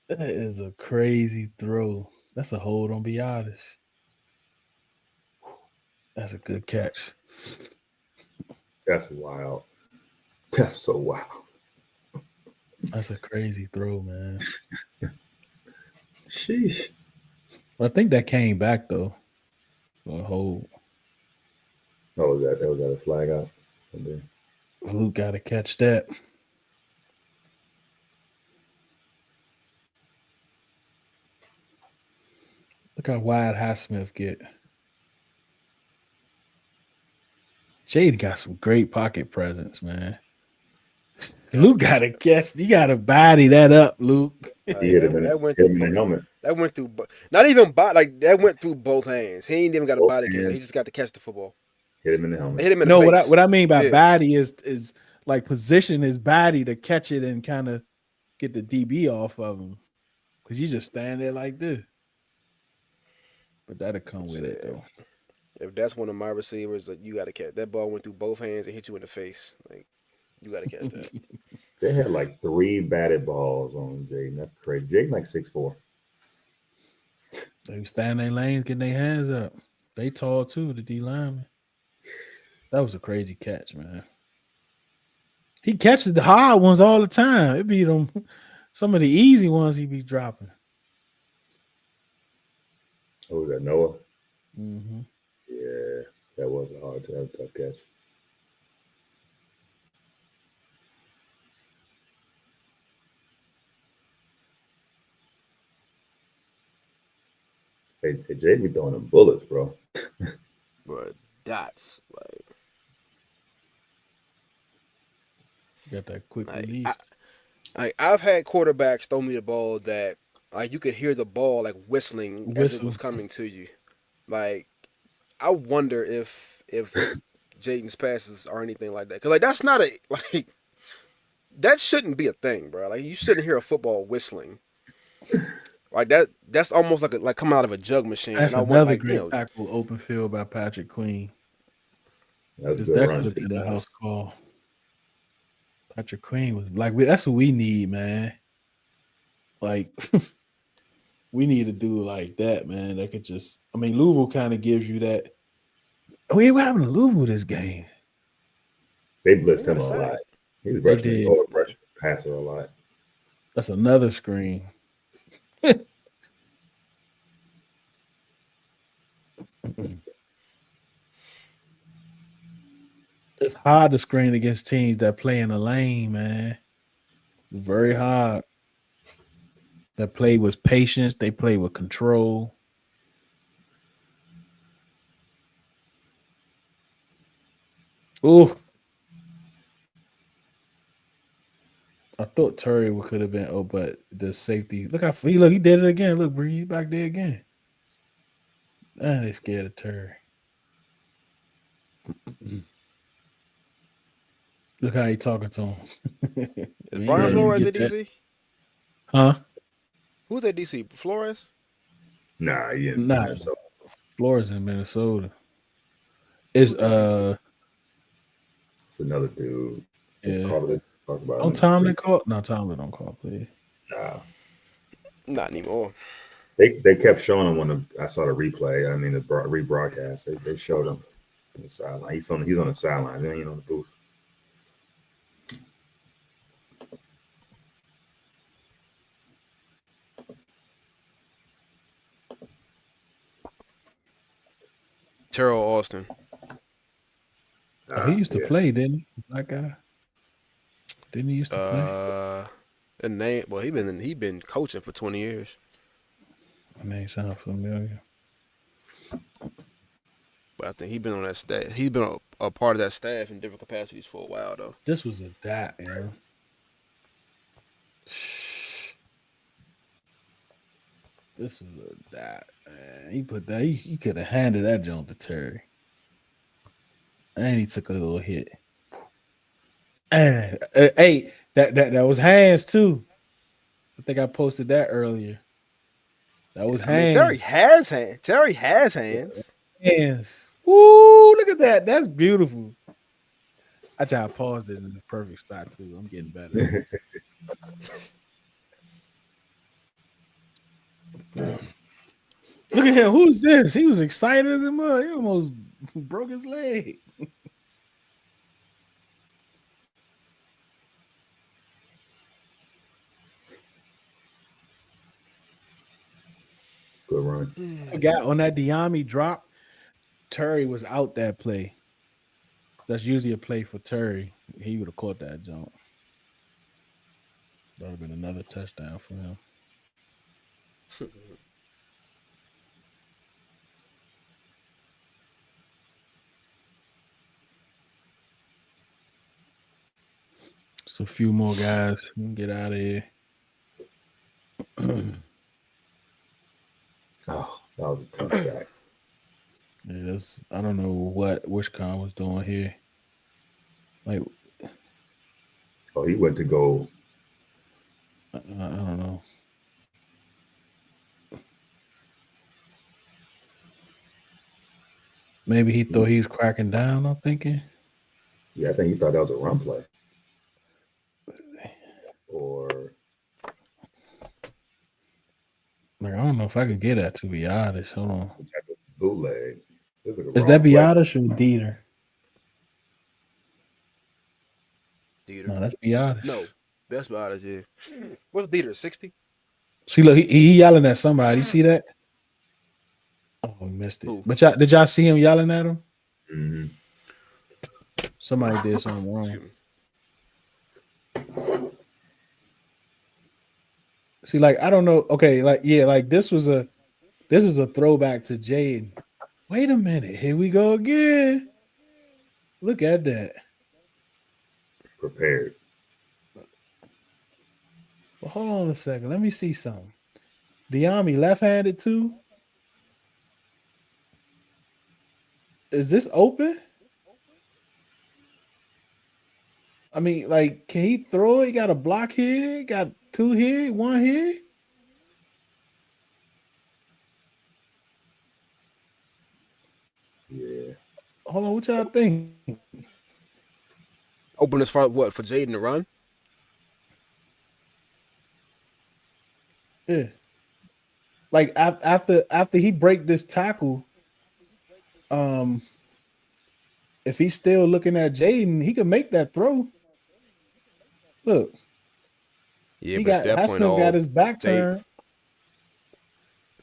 is a crazy throw. That's a hold, don't be honest. That's a good catch. That's wild. That's so wild. That's a crazy throw, man. Sheesh. I think that came back though. A hold. Oh, was that a flag out? Luke got to catch that. Look how wide Highsmith get. Jayden got some great pocket presence, man. Luke got to catch. You got to body that up, Luke. That went through the helmet. That went through, not even like that went through both hands. He ain't even got a body catch. He just got to catch the football. Hit him in the helmet. Hit him in the face. What I mean by body is like position his body to catch it and kind of get the DB off of him, because you just stand there like this. But that'll come with it though. If that's one of my receivers, like, you got to catch that ball. Went through both hands and hit you in the face. Like, you got to catch that. They had like 3 batted balls on Jayden. That's crazy. Jayden like 6'4". They was standing in their lanes, getting their hands up. They tall too, the D lineman. That was a crazy catch, man. He catches the hard ones all the time. It be them, some of the easy ones he be dropping. Oh, was that Noah? Mm-hmm. Yeah, that was a tough catch. Hey, Jay be throwing them bullets, bro. But that's like, got that quick release. I've had quarterbacks throw me the ball that like you could hear the ball like whistling as it was coming to you. Like, I wonder if Jayden's passes are anything like that, because like that's not that shouldn't be a thing, bro. Like, you shouldn't hear a football whistling. Like that's almost like coming out of a jug machine. That's and another great tackle, open field by Patrick Queen. That could have been a house call. Patrick Queen was like, that's what we need, man. Like, we need to do like that, man. That could just, I mean, Louisville kind of gives you that. We ain't having Louisville this game. They blitzed him a lot. He was rushing over pressure passer a lot. That's another screen. It's hard to screen against teams that play in the lane, man. It's very hard. That play with patience. They play with control. Ooh. I thought Terry could have been, but the safety. Look how he did it again. Look, Bree, back there again. Man, they scared of Terry. Look how he talking to him. Is Brian Flores at DC? Huh? Who's at DC? Flores? Nah, he in Minnesota. Flores in Minnesota. It's another dude. Yeah. Talk about don't Tomlin call? No, Tomlin don't call, please. Nah. Not anymore. They kept showing him when I saw the replay. I mean, the rebroadcast. They showed him on the sideline. He's on the sideline. He ain't on the booth. Terrell Austin. He used to play, didn't he? Black guy. Didn't he used to play? The name. Well, he been coaching for 20 years. That name sound familiar. But I think he's been on that staff. He's been a part of that staff in different capacities for a while though. This was a dot, yeah. This was a dot, man. He put that. He could have handed that joint to Terry, and he took a little hit. And hey, that was hands too. I think I posted that earlier. That was hands. Terry has hands. Terry has hands. Hands. Woo! Look at that. That's beautiful. I try to pause it in the perfect spot too. I'm getting better. Look at him. Who's this? He was excited as a mud. He almost broke his leg. It's a good run. I forgot on that Diami drop, Terry was out that play. That's usually a play for Terry. He would have caught that jump. That would have been another touchdown for him. So a few more guys. We can get out of here. Oh, that was a tough sack. Yeah, that's I don't know what Wishcon was doing here. Like Oh, he went to go. I don't know. Maybe he thought he was cracking down, I'm thinking. Yeah, I think he thought that was a run play. Or Like I don't know if I can get that to be honest. Hold on. some type of bootleg. This like a Is wrong that play. Biotis or Dieter? Dieter. No, that's Biotis. No, that's Biotis. Yeah. What's Dieter? 60? See, look, he yelling at somebody. You see that? Oh, we missed it. Who? But did y'all see him yelling at him? Mm-hmm. Somebody did something wrong. Excuse me. See, like I don't know. Okay, like yeah, like this is a throwback to Jayden. Wait a minute, here we go again. Look at that. Prepared. Well, hold on a second. Let me see something. Diami left-handed too. Is this open? I mean, like, can he throw it? He got a block here. He got two here, one here. Yeah. Hold on, what y'all think? Open as far what for Jayden to run? Yeah. Like after he break this tackle, if he's still looking at Jayden, he can make that throw. Look, Yeah, he but got at that point, Haskell got his back they- turned.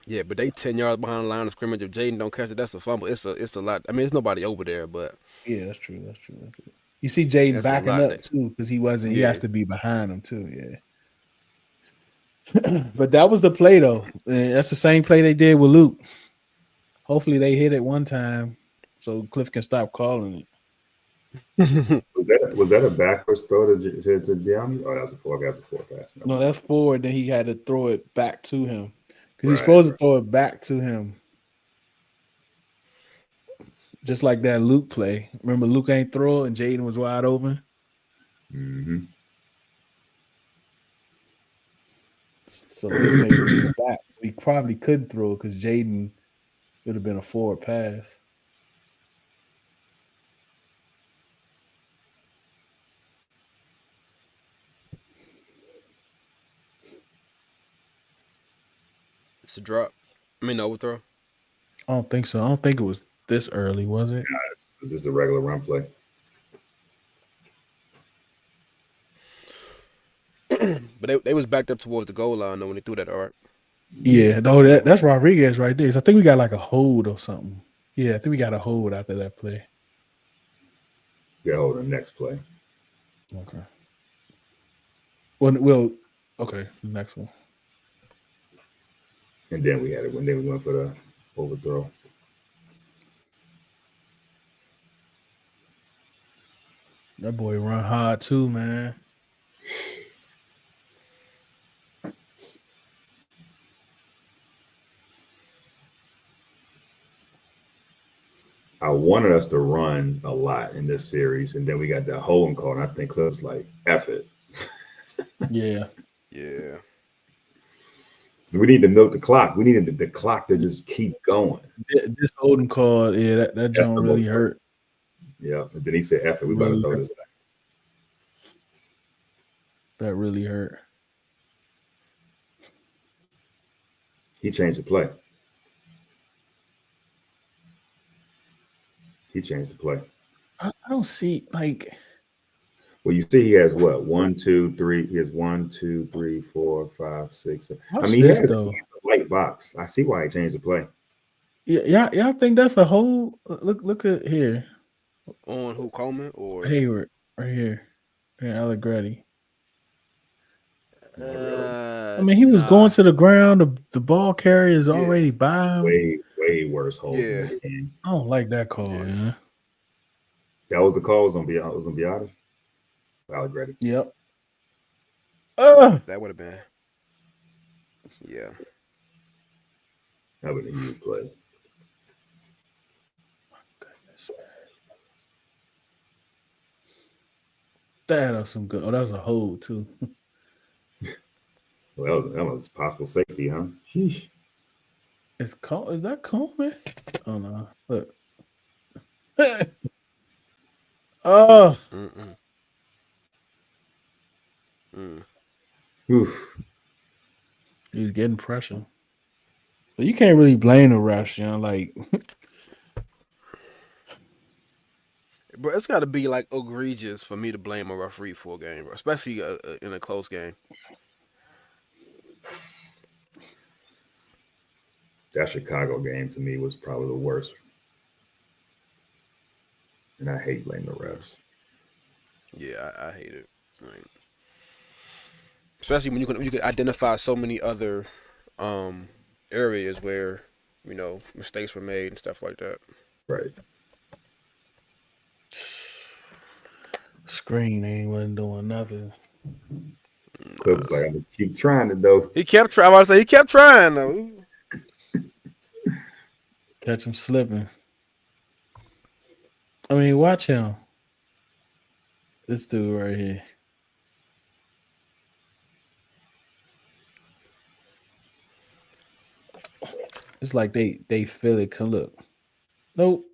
Yeah, but they 10 yards behind the line of scrimmage. If Jayden don't catch it, that's a fumble. It's a lot. I mean, there's nobody over there, but Yeah, that's true. That's true. That's true. You see Jayden That's a backing lot up there. too because he wasn't. He Yeah. has to be behind him too. Yeah. But that was the play though. And that's the same play they did with Luke. Hopefully they hit it one time so Cliff can stop calling it. Was that a backwards throw to Diami? Oh, that was a four pass. No, that's forward. Then he had to throw it back to him because he's Right, supposed to throw it back to him, just like that Luke play. Remember, Luke ain't throw it and Jayden was wide open. Mm-hmm. So this made him go back. He probably couldn't throw it because Jayden would have been a forward pass. it's a drop. I mean, overthrow. I don't think so. I don't think it was this early, was it? It's just a regular run play. But they was backed up towards the goal line though when they threw that. All right. Yeah, no, that's Rodriguez right there. So I think we got like a hold or something. Yeah, I think we got a hold after that play. Yeah, hold the next play. Okay. Well, okay, the next one. And then we had it when they went for the overthrow. That boy run hard too, man. I wanted us to run a lot in this series, and then we got that holding call, and I think Cliff's like, F it. Yeah. Yeah. We need to milk the clock. We needed the clock to just keep going. This holding call, yeah, that That's John the really most hurt. Yeah. And then he said, F it, we about to Really throw hurt. this back. That really hurt. He changed the play. He changed the play. I don't see like Well, you see, he has what? 1, 2, 3. He has 1, 2, 3, 4, 5, 6. 7. I watch mean, he this has though. a light box. I see why he changed the play. Yeah, y'all think that's a whole look at here. On who, Coleman or Hayward right here. Yeah, Allegretti. Not really. I mean, he was going to the ground. The ball carrier is Yeah. already by him. Way worse holds in Yeah. this game. I don't like that call, Yeah. man. That was the call. It was on Biotis. Allegretti. Yep. That would have been. Yeah. That would have been a huge play. Goodness, man. That was some good. Oh, that was a hold too. Well, that was possible safety, huh? Sheesh. Is that Coleman? Oh no. Look. Oh. Oof. He was getting pressure. But you can't really blame the refs, you know, like Bro, it's got to be like egregious for me to blame a referee for a game, bro, especially in a close game. That Chicago game to me was probably the worst. And I hate blaming the refs. Yeah, I hate it. Like, especially when you can identify so many other areas where, you know, mistakes were made and stuff like that. Right. screen ain't wasn't doing nothing. Cliff was like, I'm gonna keep trying it though. He kept trying. I was say he kept trying though. Catch him slipping. I mean, watch him. This dude right here. It's like they feel it. Come look. Nope.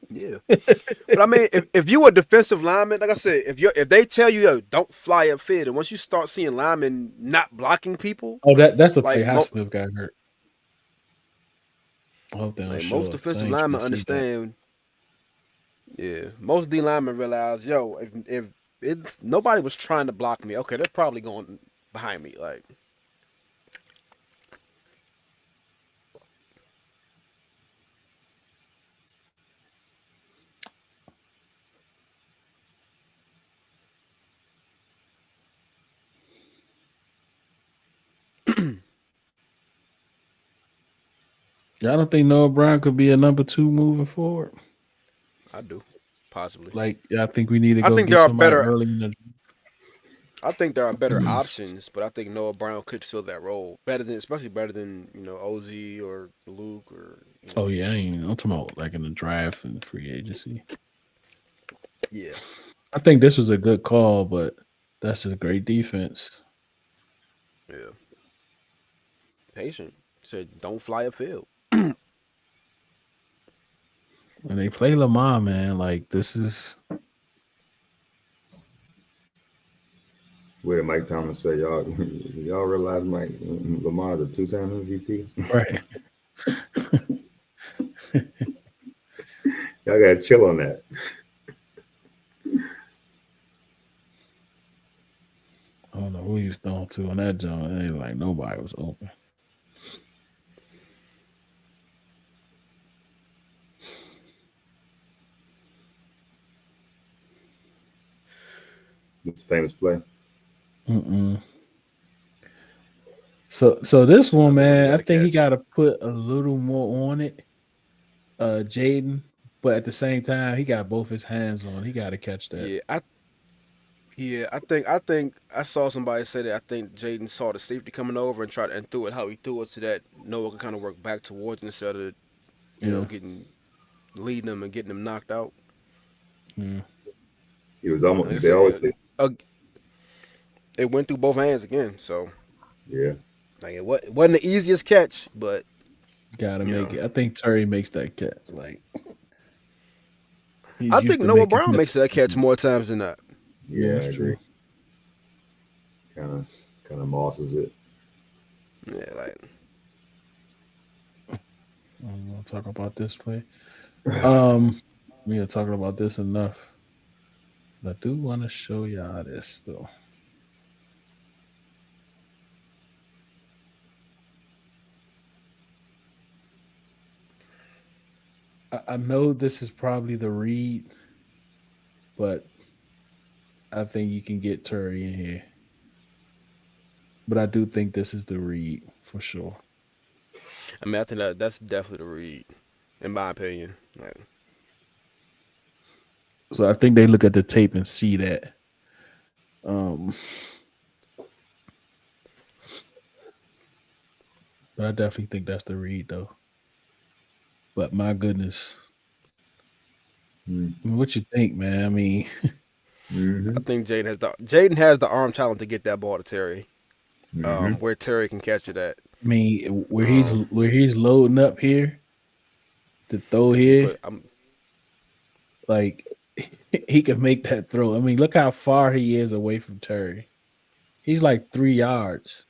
Yeah, but I mean, if you a defensive lineman, like I said, if they tell you, yo, don't fly upfield, and once you start seeing linemen not blocking people, Oh, that's the like play. Highsmith got hurt. I hope they don't like show most it, so I defensive ain't trying linemen to see that. understand. Yeah, most D linemen realize, yo, if it's nobody was trying to block me, okay, they're probably going behind me, like. Yeah, I don't think Noah Brown could be a number 2 moving forward. I do, possibly. Like, I think we need to I go think get there are somebody better. early in the. I think there are better options, but I think Noah Brown could fill that role especially better than Oz or Luke or. Oh yeah, I'm talking about like in the draft and free agency. Yeah, I think this was a good call, but that's a great defense. yeah. Patient said, "Don't fly upfield." When they play Lamar, man, like this is. Where did Mike Thomas say, y'all realize Lamar's a 2-time MVP? Right. Y'all gotta chill on that. I don't know who he was throwing to on that jump. It ain't like nobody was open. It's a famous play. So this So one, another one he man, I gotta think he catch. got to put a little more on it, Jayden. But at the same time, he got both his hands on. He got to catch that. I think I saw somebody say that I think Jayden saw the safety coming over and tried and threw it how he threw it so that Noah could kind of work back towards it instead of Yeah. leading him and getting him knocked out. Yeah. He was Like I almost. They always said, say, it went through both hands again. So yeah. like it wasn't the easiest catch, but Gotta you make know, it. I think Terry makes that catch. Like I he's used think to Noah making Brown makes that catch catches. more times than not. Yeah, Yeah, I that's agree. true. Kind of mosses it. Yeah, like I'm gonna talk about this play. We are talking about this enough. But I do want to show y'all this though. I know this is probably the read, but I think you can get Terry in here. But I do think this is the read for sure. I mean, I think that's definitely the read, in my opinion. Like, So I think they look at the tape and see that. But I definitely think that's the read though. But my goodness. I mean, what you think, man? I mean, Mm-hmm. I think Jayden has the arm talent to get that ball to Terry, Mm-hmm. where Terry can catch it at. where Um, he's loading up here to throw if he here, put, I'm like he can make that throw. I mean, look how far he is away from Terry. He's like 3 yards.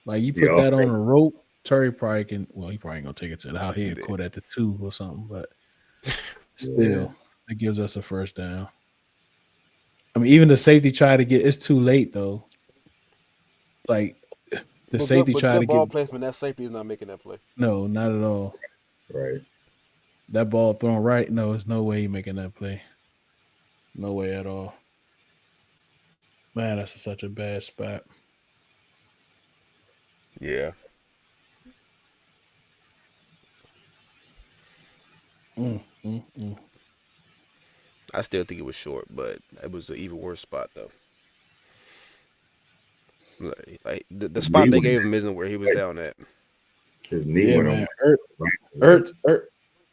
Like you The put that on offense. a rope, Terry probably can. Well, he probably ain't gonna take it to the house. He'll yeah. caught at the 2 or something. But Yeah. still, it gives us a first down. I mean, even the safety tried to get. It's too late though. Like the safety But tried good to get. ball placement. That safety is not making that play. No, not at all. Right. That ball thrown right. No, there's no way he making that play. No way at all. Man, that's such a bad spot. Yeah. Mm. I still think it was short, but it was an even worse spot though. Like the His spot knee they went. gave him isn't where he was down at. His knee Yeah, went man. on. Right.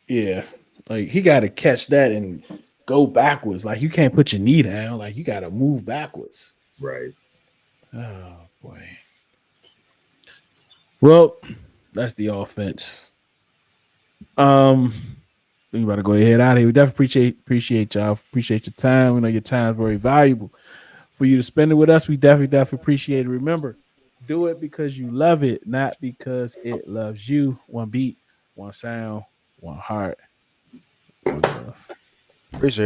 Yeah. Like he got to catch that and go backwards. Like you can't put your knee down. Like you got to move backwards. Right. Oh boy. Well, that's the offense. We about to go ahead out of here. We definitely appreciate y'all. Appreciate your time. We know your time is very valuable. For you to spend it with us, we definitely appreciate it. Remember, do it because you love it, not because it loves you. One beat, one sound, one heart, one love. Appreciate it.